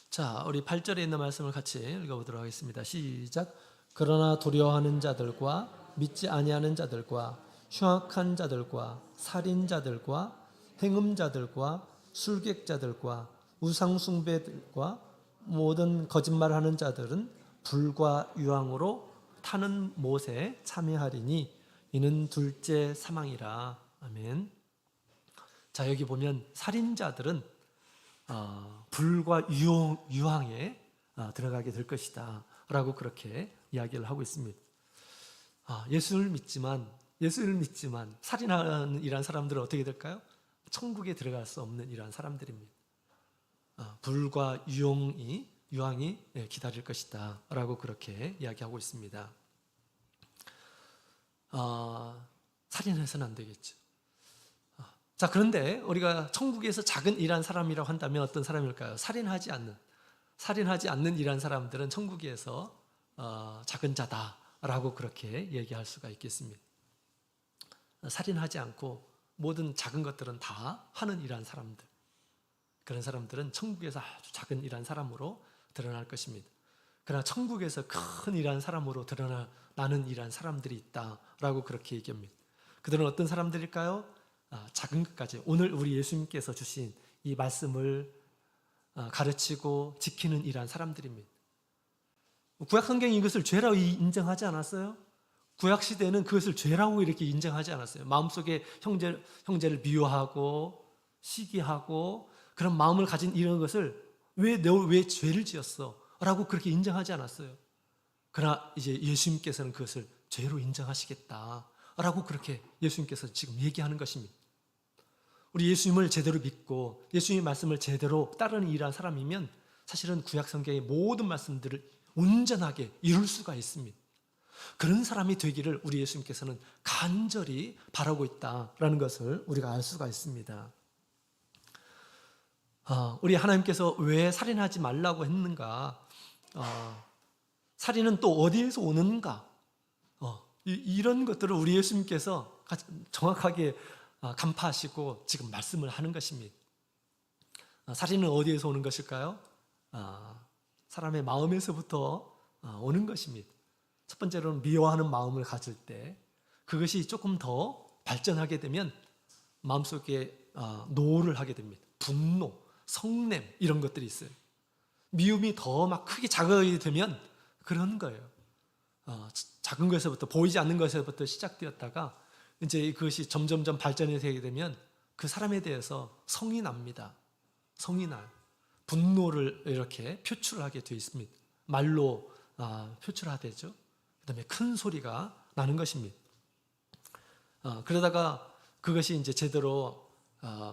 자, 우리 8절에 있는 말씀을 같이 읽어보도록 하겠습니다. 시작. 그러나 두려워하는 자들과 믿지 아니하는 자들과 흉악한 자들과 살인자들과 행음자들과 술객자들과 우상숭배들과 모든 거짓말하는 자들은 불과 유황으로 타는 못에 참여하리니 이는 둘째 사망이라. 아멘. 자, 여기 보면 살인자들은 불과 유황에 들어가게 될 것이다 라고 그렇게 이야기를 하고 있습니다. 예수를 믿지만 살인하는 이러한 사람들은 어떻게 될까요? 천국에 들어갈 수 없는 이러한 사람들입니다. 불과 유황이 기다릴 것이다 라고 그렇게 이야기하고 있습니다. 살인해서는 안 되겠죠. 자, 그런데 우리가 천국에서 작은 일한 사람이라고 한다면 어떤 사람일까요? 살인하지 않는 일한 사람들은 천국에서 작은 자다라고 그렇게 얘기할 수가 있겠습니다. 살인하지 않고 모든 작은 것들은 다 하는 일한 사람들, 그런 사람들은 천국에서 아주 작은 일한 사람으로 드러날 것입니다. 그러나 천국에서 큰 일한 사람으로 드러나는 일한 사람들이 있다라고 그렇게 얘기합니다. 그들은 어떤 사람들일까요? 작은 것까지 오늘 우리 예수님께서 주신 이 말씀을 가르치고 지키는 이러한 사람들입니다. 구약 성경이 이것을 죄라고 인정하지 않았어요? 구약 시대는 그것을 죄라고 이렇게 인정하지 않았어요. 마음속에 형제를 미워하고 시기하고 그런 마음을 가진 이런 것을 왜 죄를 지었어? 라고 그렇게 인정하지 않았어요. 그러나 이제 예수님께서는 그것을 죄로 인정하시겠다 라고 그렇게 예수님께서 지금 얘기하는 것입니다. 우리 예수님을 제대로 믿고 예수님의 말씀을 제대로 따르는 이러한 사람이면 사실은 구약 성경의 모든 말씀들을 온전하게 이룰 수가 있습니다. 그런 사람이 되기를 우리 예수님께서는 간절히 바라고 있다라는 것을 우리가 알 수가 있습니다. 우리 하나님께서 왜 살인하지 말라고 했는가? 살인은 또 어디에서 오는가? 이런 것들을 우리 예수님께서 정확하게 간파하시고 지금 말씀을 하는 것입니다. 살인은 어디에서 오는 것일까요? 사람의 마음에서부터 오는 것입니다. 첫 번째로는 미워하는 마음을 가질 때 그것이 조금 더 발전하게 되면 마음속에 노를 하게 됩니다. 분노, 성냄 이런 것들이 있어요. 미움이 더 막 크게 자극이 되면 그런 거예요. 작은 것에서부터 보이지 않는 것에서부터 시작되었다가 이제 그것이 점점점 발전이 되게 되면 그 사람에 대해서 성이 납니다. 성이 나요. 분노를 이렇게 표출하게 되어 있습니다. 말로 표출하되죠. 그 다음에 큰 소리가 나는 것입니다. 그러다가 그것이 이제 제대로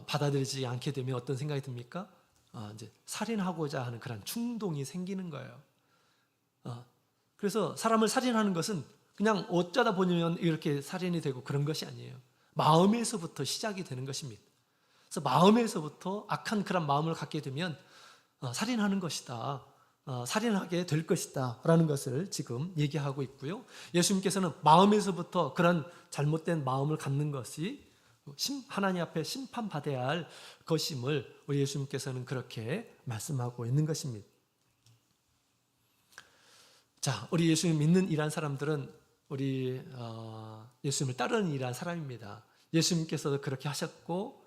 받아들이지 않게 되면 어떤 생각이 듭니까? 이제 살인하고자 하는 그런 충동이 생기는 거예요. 그래서 사람을 살인하는 것은 그냥 어쩌다 보면 이렇게 살인이 되고 그런 것이 아니에요. 마음에서부터 시작이 되는 것입니다. 그래서 마음에서부터 악한 그런 마음을 갖게 되면 살인하는 것이다. 살인하게 될 것이다 라는 것을 지금 얘기하고 있고요. 예수님께서는 마음에서부터 그런 잘못된 마음을 갖는 것이 하나님 앞에 심판받아야 할 것임을 우리 예수님께서는 그렇게 말씀하고 있는 것입니다. 자, 우리 예수님 믿는 이란 사람들은 우리 예수님을 따르는 이란 사람입니다. 예수님께서도 그렇게 하셨고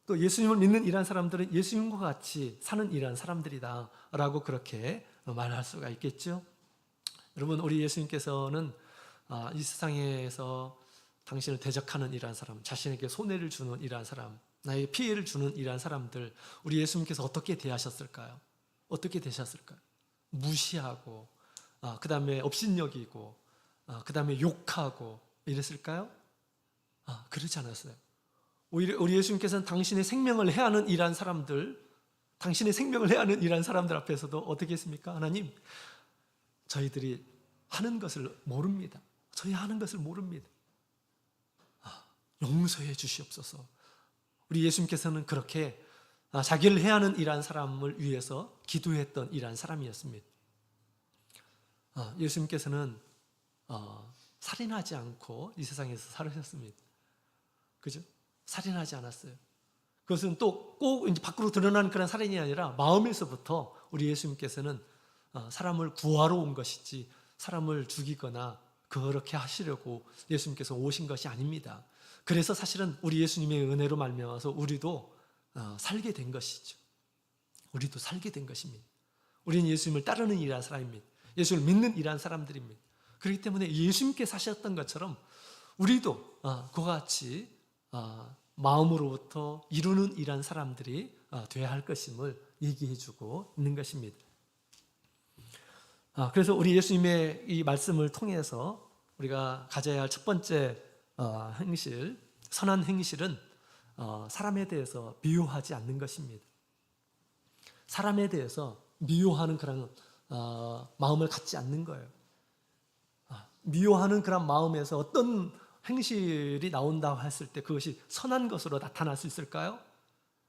또 예수님을 믿는 이란 사람들은 예수님과 같이 사는 이란 사람들이다 라고 그렇게 말할 수가 있겠죠. 여러분, 우리 예수님께서는 이 세상에서 당신을 대적하는 이란 사람, 자신에게 손해를 주는 이란 사람, 나에게 피해를 주는 이란 사람들, 우리 예수님께서 어떻게 대하셨을까요? 어떻게 되셨을까요? 무시하고 그 다음에 업신여기고 그 다음에 욕하고 이랬을까요? 그렇지 않았어요. 오히려 우리 예수님께서는 당신의 생명을 해하는 이란 사람들, 당신의 생명을 해하는 이란 사람들 앞에서도 어떻게 했습니까? 하나님, 저희들이 하는 것을 모릅니다. 저희 하는 것을 모릅니다. 용서해 주시옵소서. 우리 예수님께서는 그렇게 자기를 해하는 이란 사람을 위해서 기도했던 이란 사람이었습니다. 예수님께서는 살인하지 않고 이 세상에서 살으셨습니다. 그죠? 살인하지 않았어요. 그것은 또 꼭 이제 밖으로 드러나는 그런 살인이 아니라 마음에서부터 우리 예수님께서는 사람을 구하러 온 것이지 사람을 죽이거나 그렇게 하시려고 예수님께서 오신 것이 아닙니다. 그래서 사실은 우리 예수님의 은혜로 말미암아서 우리도 살게 된 것이죠. 우리도 살게 된 것입니다. 우리는 예수님을 따르는 이란 사람입니다. 예수를 믿는 이란 사람들입니다. 그렇기 때문에 예수님께 사셨던 것처럼 우리도 그와 같이 마음으로부터 이루는 이란 사람들이 되어야 할 것임을 얘기해주고 있는 것입니다. 그래서 우리 예수님의 이 말씀을 통해서 우리가 가져야 할 첫 번째 행실, 선한 행실은 사람에 대해서 미워하지 않는 것입니다. 사람에 대해서 미워하는 그런 마음을 갖지 않는 거예요. 미워하는 그런 마음에서 어떤 행실이 나온다고 했을 때 그것이 선한 것으로 나타날 수 있을까요?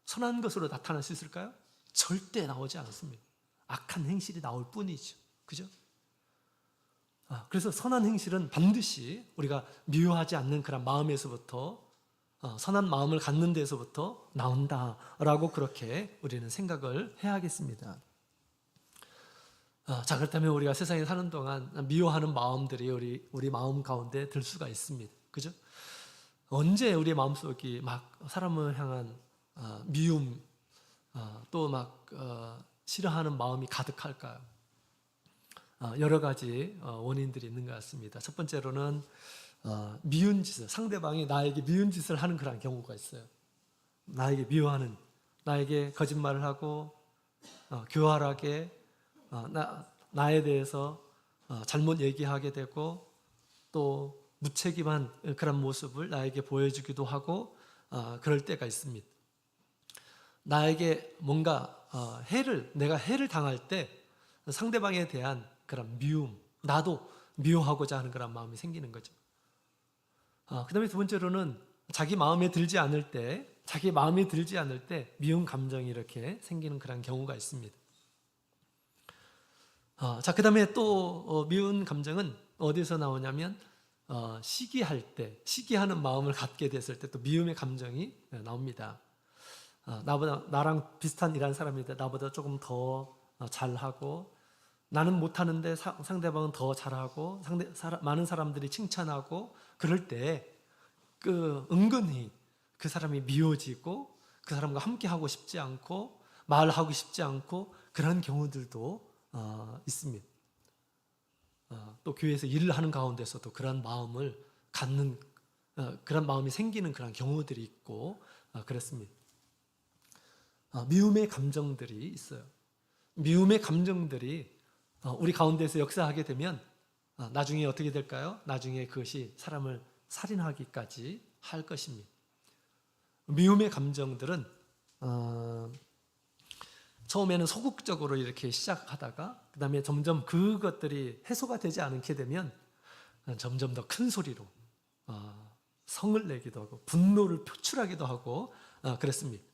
선한 것으로 나타날 수 있을까요? 절대 나오지 않습니다. 악한 행실이 나올 뿐이죠. 그죠? 그래서 선한 행실은 반드시 우리가 미워하지 않는 그런 마음에서부터 선한 마음을 갖는 데서부터 나온다라고 그렇게 우리는 생각을 해야겠습니다. 자, 그렇다면 우리가 세상에 사는 동안 미워하는 마음들이 우리 마음 가운데 들 수가 있습니다. 그죠? 언제 우리의 마음속이 막 사람을 향한 미움 또 막 싫어하는 마음이 가득할까요? 여러 가지 원인들이 있는 것 같습니다. 첫 번째로는 미운 짓을, 상대방이 나에게 미운 짓을 하는 그런 경우가 있어요. 나에게 미워하는, 나에게 거짓말을 하고 교활하게 나에 대해서 잘못 얘기하게 되고 또 무책임한 그런 모습을 나에게 보여주기도 하고 그럴 때가 있습니다. 나에게 뭔가 내가 해를 당할 때 상대방에 대한 그런 미움, 나도 미워하고자 하는 그런 마음이 생기는 거죠. 그 다음에 두 번째로는 자기 마음에 들지 않을 때 미운 감정이 이렇게 생기는 그런 경우가 있습니다. 자, 그 다음에 또 미운 감정은 어디서 나오냐면 시기할 때, 시기하는 마음을 갖게 됐을 때 또 미움의 감정이 나옵니다. 나랑 비슷한 일한 사람인데 나보다 조금 더 잘하고 나는 못하는데 상대방은 더 잘하고 많은 사람들이 칭찬하고 그럴 때 은근히 그 사람이 미워지고 그 사람과 함께 하고 싶지 않고 말하고 싶지 않고 그런 경우들도 있습니다. 또 교회에서 일을 하는 가운데서도 그런 마음을 갖는 그런 마음이 생기는 그런 경우들이 있고 그렇습니다. 미움의 감정들이 있어요. 미움의 감정들이 우리 가운데서 역사하게 되면 나중에 어떻게 될까요? 나중에 그것이 사람을 살인하기까지 할 것입니다. 미움의 감정들은 처음에는 소극적으로 이렇게 시작하다가 그 다음에 점점 그것들이 해소가 되지 않게 되면 점점 더 큰 소리로 성을 내기도 하고 분노를 표출하기도 하고 그랬습니다.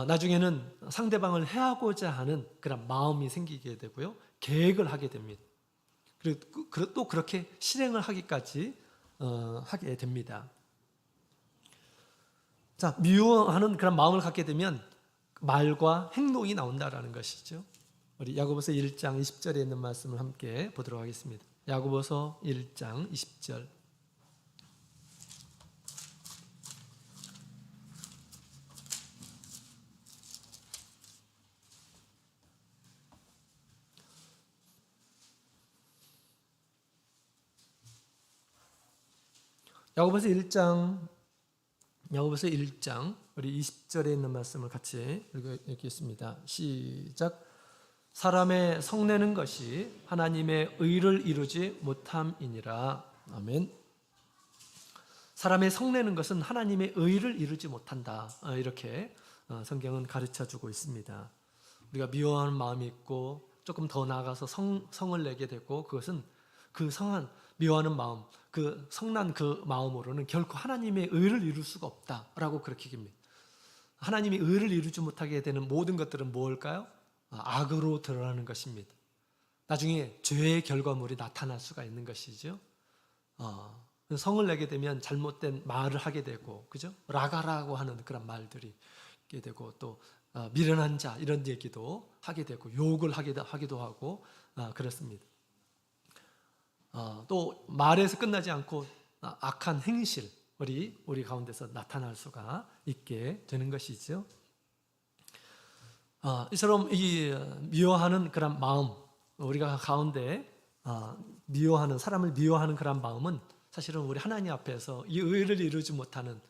나중에는 상대방을 해하고자 하는 그런 마음이 생기게 되고요. 계획을 하게 됩니다. 그리고 또 그렇게 실행을 하기까지 하게 됩니다. 자, 미워하는 그런 마음을 갖게 되면 말과 행동이 나온다라는 것이죠. 우리 야고보서 1장 20절에 있는 말씀을 함께 보도록 하겠습니다. 야고보서 1장 20절. 야고보서 1장 우리 20절에 있는 말씀을 같이 읽겠습니다. 시작. 사람의 성내는 것이 하나님의 의를 이루지 못함이니라. 아멘. 사람의 성내는 것은 하나님의 의를 이루지 못한다. 이렇게 성경은 가르쳐주고 있습니다. 우리가 미워하는 마음이 있고 조금 더 나아가서 성을 내게 되고 그것은 그 성한 미워하는 마음, 그 성난 그 마음으로는 결코 하나님의 의를 이룰 수가 없다라고 그렇게 얘기합니다. 하나님의 의를 이루지 못하게 되는 모든 것들은 뭘까요? 악으로 드러나는 것입니다. 나중에 죄의 결과물이 나타날 수가 있는 것이죠. 성을 내게 되면 잘못된 말을 하게 되고, 그죠? 라가라고 하는 그런 말들이 있게 되고, 또 미련한 자 이런 얘기도 하게 되고, 욕을 하기도 하고 그렇습니다. 또 말에서 끝나지 않고 악한 행실 우리 가운데서 나타날 수가 있게 되는 것이죠. 이처럼 이 미워하는 그런 마음, 우리가 가운데 미워하는 사람을 미워하는 그런 마음은 사실은 우리 하나님 앞에서 이 의를 이루지 못하는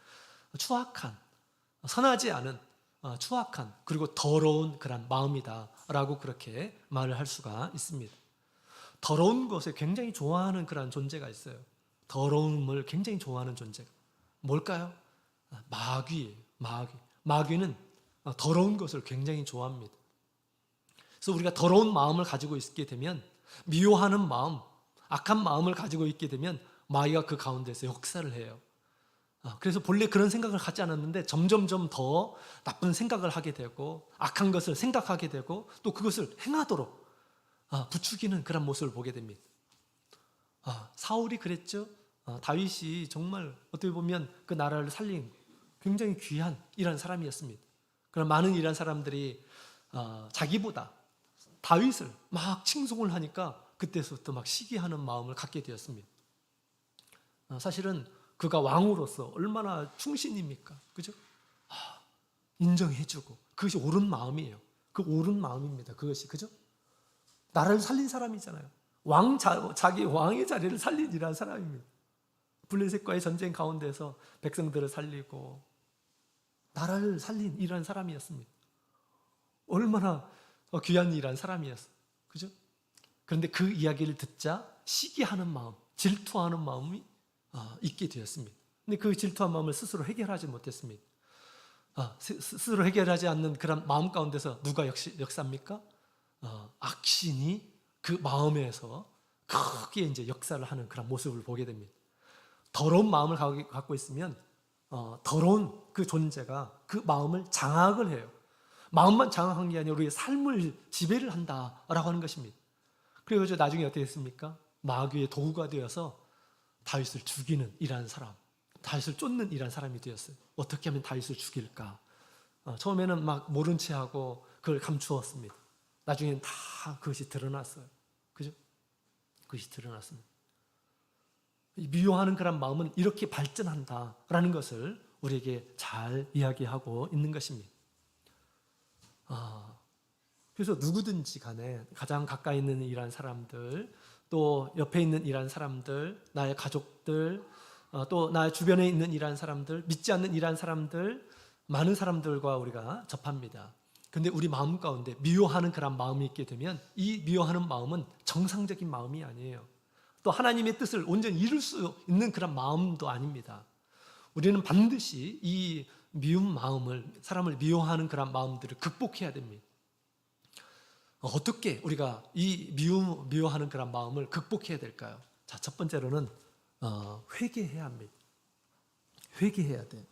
추악한, 선하지 않은 추악한 그리고 더러운 그런 마음이다라고 그렇게 말을 할 수가 있습니다. 더러운 것을 굉장히 좋아하는 그런 존재가 있어요. 더러움을 굉장히 좋아하는 존재가 뭘까요? 마귀는 더러운 것을 굉장히 좋아합니다. 그래서 우리가 더러운 마음을 가지고 있게 되면, 미워하는 마음, 악한 마음을 가지고 있게 되면 마귀가 그 가운데서 역사를 해요. 그래서 본래 그런 생각을 갖지 않았는데 점점점 더 나쁜 생각을 하게 되고 악한 것을 생각하게 되고 또 그것을 행하도록 부추기는 그런 모습을 보게 됩니다. 사울이 그랬죠. 다윗이 정말 어떻게 보면 그 나라를 살린 굉장히 귀한 이런 사람이었습니다. 그런 많은 이런 사람들이 자기보다 다윗을 막 칭송을 하니까 그때부터 막 시기하는 마음을 갖게 되었습니다. 사실은 그가 왕으로서 얼마나 충신입니까? 그죠? 인정해주고 그것이 옳은 마음이에요. 그 옳은 마음입니다. 그것이, 그죠? 나라를 살린 사람이잖아요. 자기 왕의 자리를 살린 이란 사람입니다. 블레셋과의 전쟁 가운데서 백성들을 살리고 나라를 살린 이란 사람이었습니다. 얼마나 귀한 이란 사람이었어요. 그죠? 그런데 그 이야기를 듣자 시기하는 마음, 질투하는 마음이 있게 되었습니다. 근데 그 질투한 마음을 스스로 해결하지 못했습니다. 스스로 해결하지 않는 그런 마음 가운데서 누가 역사합니까? 악신이 그 마음에서 크게 이제 역사를 하는 그런 모습을 보게 됩니다. 더러운 마음을 갖고 있으면 더러운 그 존재가 그 마음을 장악을 해요. 마음만 장악한 게 아니라 우리의 삶을 지배를 한다라고 하는 것입니다. 그래서 나중에 어떻게 됐습니까? 마귀의 도구가 되어서 다윗을 죽이는 이란 사람, 다윗을 쫓는 이란 사람이 되었어요. 어떻게 하면 다윗을 죽일까? 처음에는 막 모른 채 하고 그걸 감추었습니다. 나중에는 다 그것이 드러났어요. 그죠? 그것이 드러났습니다. 미워하는 그런 마음은 이렇게 발전한다라는 것을 우리에게 잘 이야기하고 있는 것입니다. 그래서 누구든지 간에 가장 가까이 있는 이란 사람들, 또 옆에 있는 이란 사람들, 나의 가족들, 또 나 주변에 있는 이러한 사람들, 믿지 않는 이러한 사람들, 많은 사람들과 우리가 접합니다. 근데 우리 마음 가운데 미워하는 그런 마음이 있게 되면 이 미워하는 마음은 정상적인 마음이 아니에요. 또 하나님의 뜻을 온전히 이룰 수 있는 그런 마음도 아닙니다. 우리는 반드시 이 미운 마음을, 사람을 미워하는 그런 마음들을 극복해야 됩니다. 어떻게 우리가 이 미워하는 그런 마음을 극복해야 될까요? 자, 첫 번째로는 회개해야 합니다. 회개해야 돼요.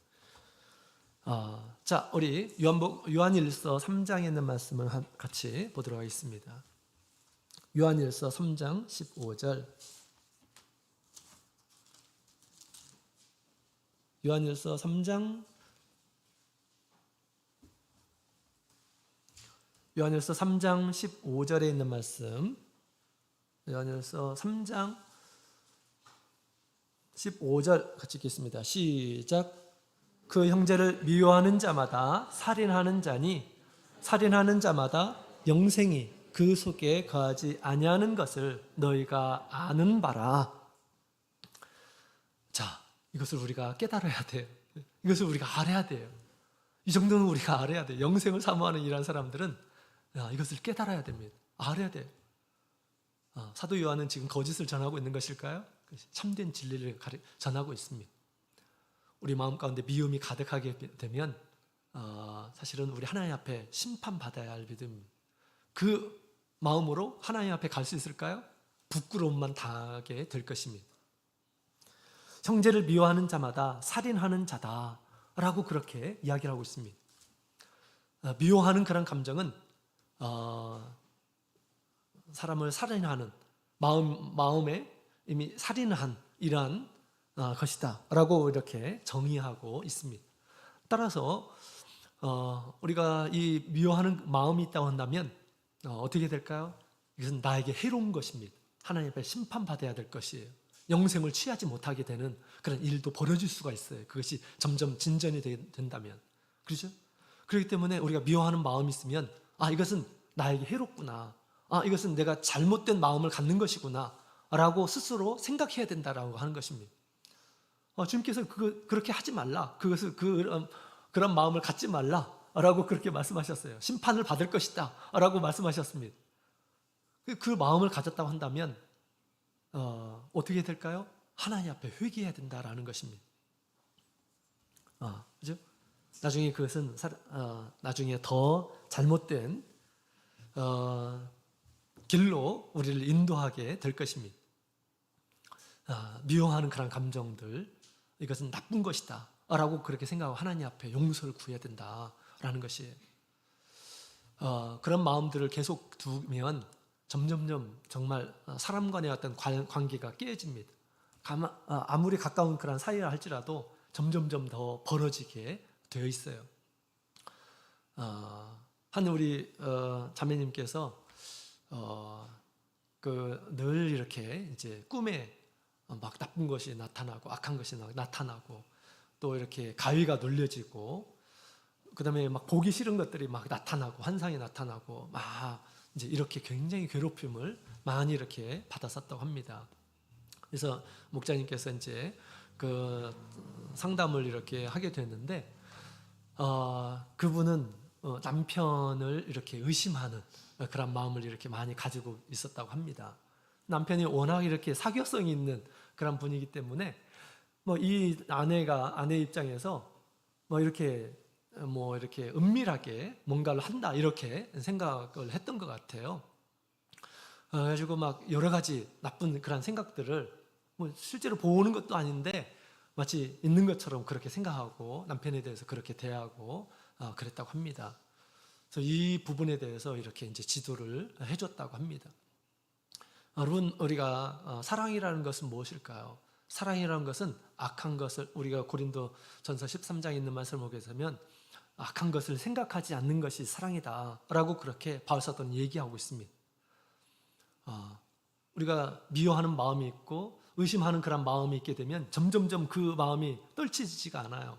자, 우리 요한일서 3장에 있는 말씀을 같이 보도록 하겠습니다. 요한일서 3장 15절. 요한일서 3장 15절에 있는 말씀. 요한일서 3장 15절 같이 읽겠습니다. 시작. 그 형제를 미워하는 자마다 살인하는 자니 살인하는 자마다 영생이 그 속에 거하지 아니하는 것을 너희가 아는 바라. 자, 이것을 우리가 깨달아야 돼요. 이것을 우리가 알아야 돼요. 이 정도는 우리가 알아야 돼요. 영생을 사모하는 이런 사람들은 이것을 깨달아야 됩니다. 알아야 돼요. 사도 요한은 지금 거짓을 전하고 있는 것일까요? 참된 진리를 전하고 있습니다. 우리 마음 가운데 미움이 가득하게 되면 사실은 우리 하나님 앞에 심판받아야 할 믿음, 그 마음으로 하나님 앞에 갈 수 있을까요? 부끄러움만 당하게 될 것입니다. 형제를 미워하는 자마다 살인하는 자다라고 그렇게 이야기를 하고 있습니다. 미워하는 그런 감정은 사람을 살인하는 마음에 이미 살인한 이러한 것이다 라고 이렇게 정의하고 있습니다. 따라서 우리가 이 미워하는 마음이 있다고 한다면 어떻게 될까요? 이것은 나에게 해로운 것입니다. 하나님 앞에 심판받아야 될 것이에요. 영생을 취하지 못하게 되는 그런 일도 벌어질 수가 있어요. 그것이 점점 진전이 된다면. 그렇죠? 그렇기 때문에 우리가 미워하는 마음이 있으면 이것은 나에게 해롭구나. 이것은 내가 잘못된 마음을 갖는 것이구나 라고 스스로 생각해야 된다라고 하는 것입니다. 주님께서 그렇게 하지 말라. 그것을 그런 마음을 갖지 말라라고 그렇게 말씀하셨어요. 심판을 받을 것이다 라고 말씀하셨습니다. 그 마음을 가졌다고 한다면 어떻게 될까요? 하나님 앞에 회개해야 된다라는 것입니다. 그죠? 나중에 그것은 나중에 더 잘못된 길로 우리를 인도하게 될 것입니다. 미워하는 그런 감정들, 이것은 나쁜 것이다 라고 그렇게 생각하고 하나님 앞에 용서를 구해야 된다라는 것이에요. 그런 마음들을 계속 두면 점점점 정말 사람 간의 어떤 관계가 깨집니다. 아무리 가까운 그런 사이라 할지라도 점점점 더 벌어지게 되어 있어요. 한 우리 자매님께서 늘 이렇게 이제 꿈에 막 나쁜 것이 나타나고 악한 것이 나타나고 또 이렇게 가위가 눌려지고 그다음에 막 보기 싫은 것들이 막 나타나고 환상이 나타나고 막 이제 이렇게 굉장히 괴롭힘을 많이 이렇게 받았었다고 합니다. 그래서 목자님께서 이제 그 상담을 이렇게 하게 됐는데 그분은 남편을 이렇게 의심하는 그런 마음을 이렇게 많이 가지고 있었다고 합니다. 남편이 워낙 이렇게 사교성이 있는 그런 분이기 때문에 이 아내 입장에서 이렇게 은밀하게 뭔가를 한다 이렇게 생각을 했던 것 같아요. 그래가지고 막 여러 가지 나쁜 그런 생각들을 실제로 보는 것도 아닌데 마치 있는 것처럼 그렇게 생각하고 남편에 대해서 그렇게 대하고 그랬다고 합니다. 그래서 이 부분에 대해서 이렇게 이제 지도를 해줬다고 합니다. 여러분, 우리가 사랑이라는 것은 무엇일까요? 사랑이라는 것은 악한 것을 우리가 고린도전서 13장에 있는 말씀을 보게 되면 악한 것을 생각하지 않는 것이 사랑이다라고 그렇게 바울 사도는 얘기하고 있습니다. 우리가 미워하는 마음이 있고 의심하는 그런 마음이 있게 되면 점점점 그 마음이 떨치지가 않아요.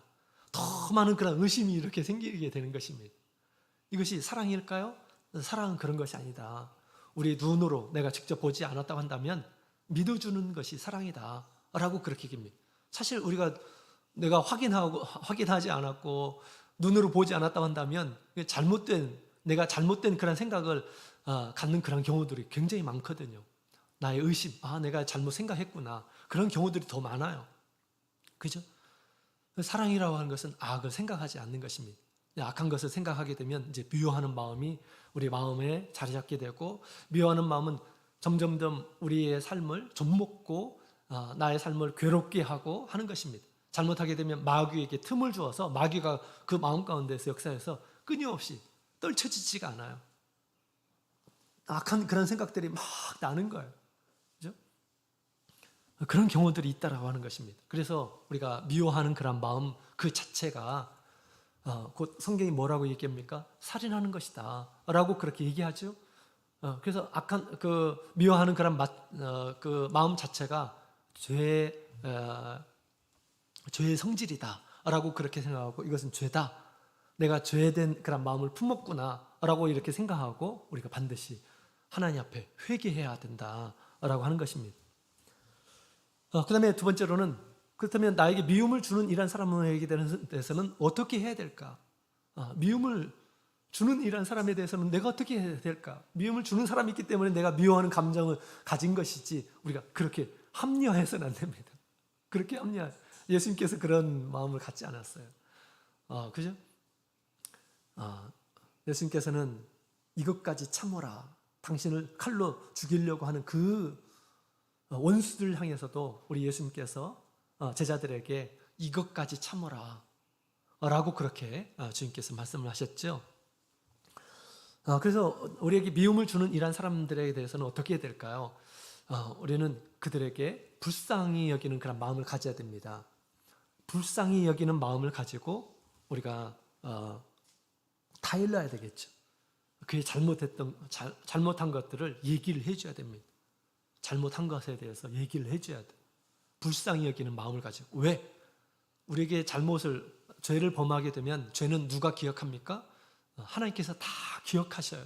더 많은 그런 의심이 이렇게 생기게 되는 것입니다. 이것이 사랑일까요? 사랑은 그런 것이 아니다. 우리 눈으로 내가 직접 보지 않았다고 한다면 믿어주는 것이 사랑이다 라고 그렇게 얘기합니다. 사실 우리가 내가 확인하지 않았고 눈으로 보지 않았다고 한다면 내가 잘못된 그런 생각을 갖는 그런 경우들이 굉장히 많거든요. 나의 의심, 내가 잘못 생각했구나. 그런 경우들이 더 많아요. 그죠? 사랑이라고 하는 것은 악을 생각하지 않는 것입니다. 악한 것을 생각하게 되면 이제 미워하는 마음이 우리 마음에 자리 잡게 되고, 미워하는 마음은 점점점 우리의 삶을 좀먹고 나의 삶을 괴롭게 하고 하는 것입니다. 잘못하게 되면 마귀에게 틈을 주어서 마귀가 그 마음 가운데서 역사해서 끊임없이 떨쳐지지가 않아요. 악한 그런 생각들이 막 나는 거예요. 그죠? 그런 경우들이 있다라고 하는 것입니다. 그래서 우리가 미워하는 그런 마음 그 자체가 곧 성경이 뭐라고 얘기합니까? 살인하는 것이다 라고 그렇게 얘기하죠. 그래서 악한 미워하는 그런 그 마음 자체가 죄의 성질이다 라고 그렇게 생각하고, 이것은 죄다, 내가 죄된 그런 마음을 품었구나 라고 이렇게 생각하고 우리가 반드시 하나님 앞에 회개해야 된다 라고 하는 것입니다. 그 다음에 두 번째로는, 그렇다면 나에게 미움을 주는 이런 사람에게 대해서는 어떻게 해야 될까? 미움을 주는 이런 사람에 대해서는 내가 어떻게 해야 될까? 미움을 주는 사람이 있기 때문에 내가 미워하는 감정을 가진 것이지, 우리가 그렇게 합리화해서는 안 됩니다. 그렇게 예수님께서 그런 마음을 갖지 않았어요. 그죠? 예수님께서는 이것까지 참어라. 당신을 칼로 죽이려고 하는 그 원수들 향해서도 우리 예수님께서 제자들에게 이것까지 참어라 라고 그렇게 주님께서 말씀을 하셨죠. 그래서 우리에게 미움을 주는 이러한 사람들에 대해서는 어떻게 해야 될까요? 우리는 그들에게 불쌍히 여기는 그런 마음을 가져야 됩니다. 불쌍히 여기는 마음을 가지고 우리가 타일러야 되겠죠. 그의 잘못한 것들을 얘기를 해줘야 됩니다. 잘못한 것에 대해서 얘기를 해줘야 돼. 불쌍히 여기는 마음을 가지고. 왜? 우리에게 죄를 범하게 되면 죄는 누가 기억합니까? 하나님께서 다 기억하셔요.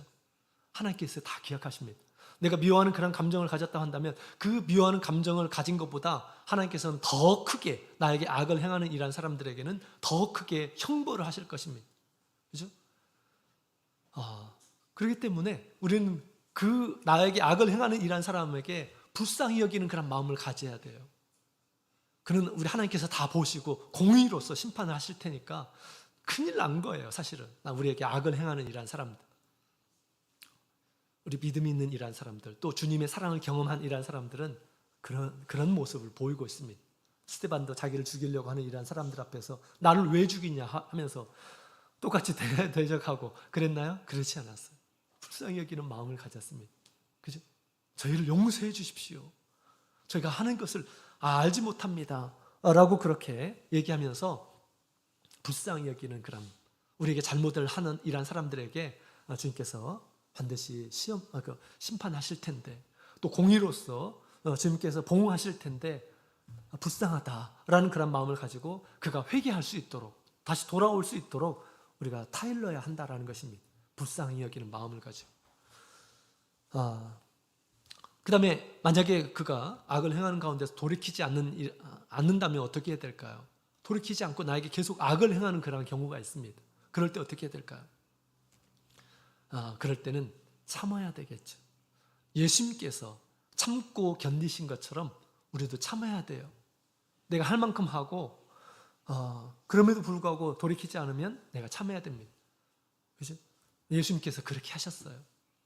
하나님께서 다 기억하십니다. 내가 미워하는 그런 감정을 가졌다 한다면 그 미워하는 감정을 가진 것보다 하나님께서는 더 크게 나에게 악을 행하는 이런 사람들에게는 더 크게 형벌을 하실 것입니다. 그죠? 그렇기 때문에 우리는 나에게 악을 행하는 이런 사람에게 불쌍히 여기는 그런 마음을 가져야 돼요. 그는 우리 하나님께서 다 보시고 공의로서 심판을 하실 테니까 큰일 난 거예요, 사실은. 우리에게 악을 행하는 이런 사람들, 우리 믿음이 있는 이런 사람들, 또 주님의 사랑을 경험한 이런 사람들은 그런 모습을 보이고 있습니다. 스데반도 자기를 죽이려고 하는 이런 사람들 앞에서 나를 왜 죽이냐 하면서 똑같이 대적하고 그랬나요? 그렇지 않았어요. 불쌍히 여기는 마음을 가졌습니다. 그죠? 저희를 용서해 주십시오. 저희가 하는 것을 알지 못합니다 라고 그렇게 얘기하면서 불쌍히 여기는 그런, 우리에게 잘못을 하는 이런 사람들에게 주님께서 반드시 심판하실 텐데, 또 공의로서 주님께서 보응하실 텐데 불쌍하다라는 그런 마음을 가지고 그가 회개할 수 있도록, 다시 돌아올 수 있도록 우리가 타일러야 한다라는 것입니다. 불쌍히 여기는 마음을 가지고. 그 다음에 만약에 그가 악을 행하는 가운데서 돌이키지 않는다면 어떻게 해야 될까요? 돌이키지 않고 나에게 계속 악을 행하는 그런 경우가 있습니다. 그럴 때 어떻게 해야 될까요? 그럴 때는 참아야 되겠죠. 예수님께서 참고 견디신 것처럼 우리도 참아야 돼요. 내가 할 만큼 하고 그럼에도 불구하고 돌이키지 않으면 내가 참아야 됩니다. 그죠? 예수님께서 그렇게 하셨어요.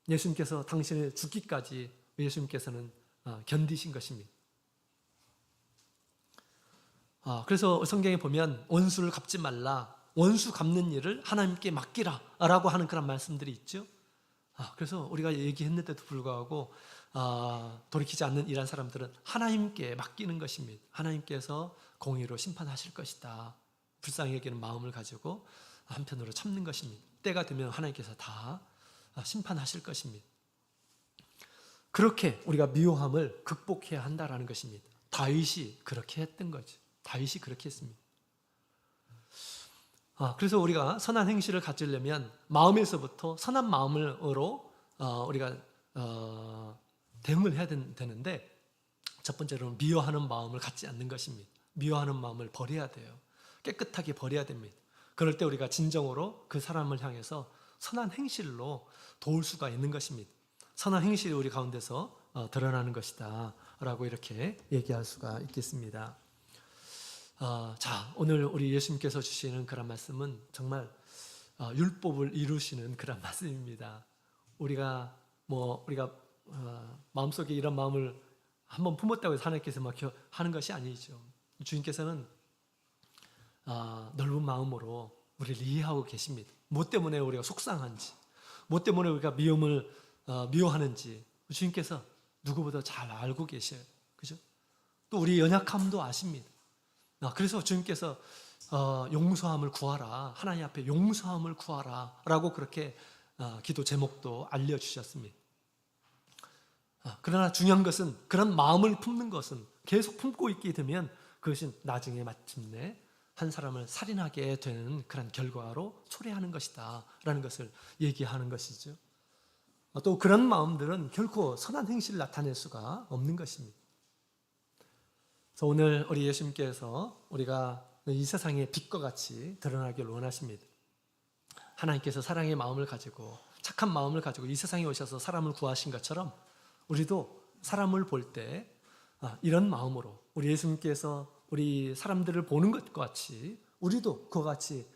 예수님께서 당신을 죽기까지 예수님께서는 견디신 것입니다. 그래서 성경에 보면 원수를 갚지 말라, 원수 갚는 일을 하나님께 맡기라 라고 하는 그런 말씀들이 있죠. 그래서 우리가 얘기했는데도 불구하고 돌이키지 않는 이런 사람들은 하나님께 맡기는 것입니다. 하나님께서 공의로 심판하실 것이다. 불쌍히 여기는 마음을 가지고 한편으로 참는 것입니다. 때가 되면 하나님께서 다 심판하실 것입니다. 그렇게 우리가 미워함을 극복해야 한다라는 것입니다. 다윗이 그렇게 했던 거죠. 다윗이 그렇게 했습니다. 그래서 우리가 선한 행실을 가지려면 마음에서부터 선한 마음으로 우리가 대응을 해야 되는데, 첫 번째로는 미워하는 마음을 갖지 않는 것입니다. 미워하는 마음을 버려야 돼요. 깨끗하게 버려야 됩니다. 그럴 때 우리가 진정으로 그 사람을 향해서 선한 행실로 도울 수가 있는 것입니다. 선한 행실이 우리 가운데서 드러나는 것이다 라고 이렇게 얘기할 수가 있겠습니다. 자, 오늘 우리 예수님께서 주시는 그런 말씀은 정말 율법을 이루시는 그런 말씀입니다. 우리가 마음속에 이런 마음을 한번 품었다고 해서 하나님께서 막 하는 것이 아니죠. 주님께서는 넓은 마음으로 우리를 이해하고 계십니다. 뭐 때문에 우리가 속상한지, 뭐 때문에 우리가 미워하는지 주님께서 누구보다 잘 알고 계셔요. 그죠? 또 우리 연약함도 아십니다. 그래서 주님께서 용서함을 구하라, 하나님 앞에 용서함을 구하라 라고 그렇게 기도 제목도 알려주셨습니다. 그러나 중요한 것은 그런 마음을 품는 것은 계속 품고 있게 되면 그것은 나중에 마침내 한 사람을 살인하게 되는 그런 결과로 초래하는 것이다 라는 것을 얘기하는 것이죠. 또 그런 마음들은 결코 선한 행실을 나타낼 수가 없는 것입니다. 그래서 오늘 우리 예수님께서 우리가 이 세상의 빛과 같이 드러나기를 원하십니다. 하나님께서 사랑의 마음을 가지고 착한 마음을 가지고 이 세상에 오셔서 사람을 구하신 것처럼 우리도 사람을 볼 때 이런 마음으로 우리 예수님께서 우리 사람들을 보는 것과 같이 우리도 그와 같이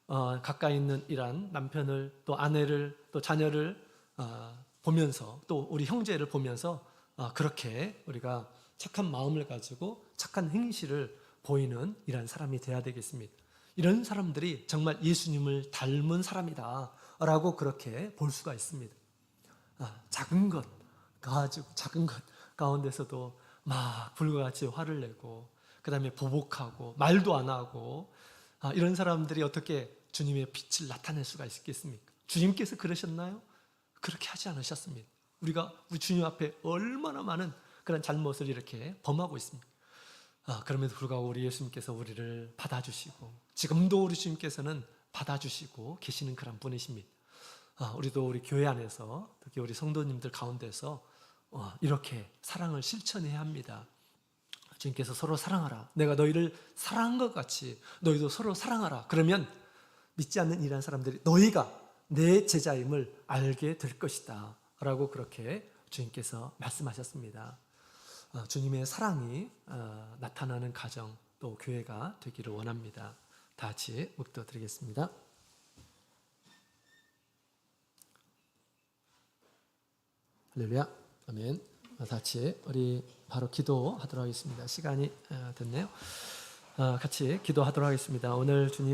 가까이 있는 이란 남편을 또 아내를 또 자녀를 보면서 또 우리 형제를 보면서 그렇게 우리가 착한 마음을 가지고 착한 행실을 보이는 이런 사람이 돼야 되겠습니다. 이런 사람들이 정말 예수님을 닮은 사람이다 라고 그렇게 볼 수가 있습니다. 작은 것 가운데서도 막 불과 같이 화를 내고 그 다음에 보복하고 말도 안 하고 이런 사람들이 어떻게 주님의 빛을 나타낼 수가 있겠습니까? 주님께서 그러셨나요? 그렇게 하지 않으셨습니다. 우리 주님 앞에 얼마나 많은 그런 잘못을 이렇게 범하고 있습니다. 그럼에도 불구하고 우리 예수님께서 우리를 받아주시고 지금도 우리 주님께서는 받아주시고 계시는 그런 분이십니다. 우리도 우리 교회 안에서 특히 우리 성도님들 가운데서 이렇게 사랑을 실천해야 합니다. 주님께서 서로 사랑하라. 내가 너희를 사랑한 것 같이 너희도 서로 사랑하라. 그러면 믿지 않는 이런 사람들이 너희가 내 제자임을 알게 될 것이다 라고 그렇게 주님께서 말씀하셨습니다. 주님의 사랑이 나타나는 가정 또 교회가 되기를 원합니다. 다 같이 묵도드리겠습니다. 할렐루야, 아멘. 다 같이 우리 바로 기도하도록 하겠습니다. 시간이 됐네요. 같이 기도하도록 하겠습니다. 오늘 주님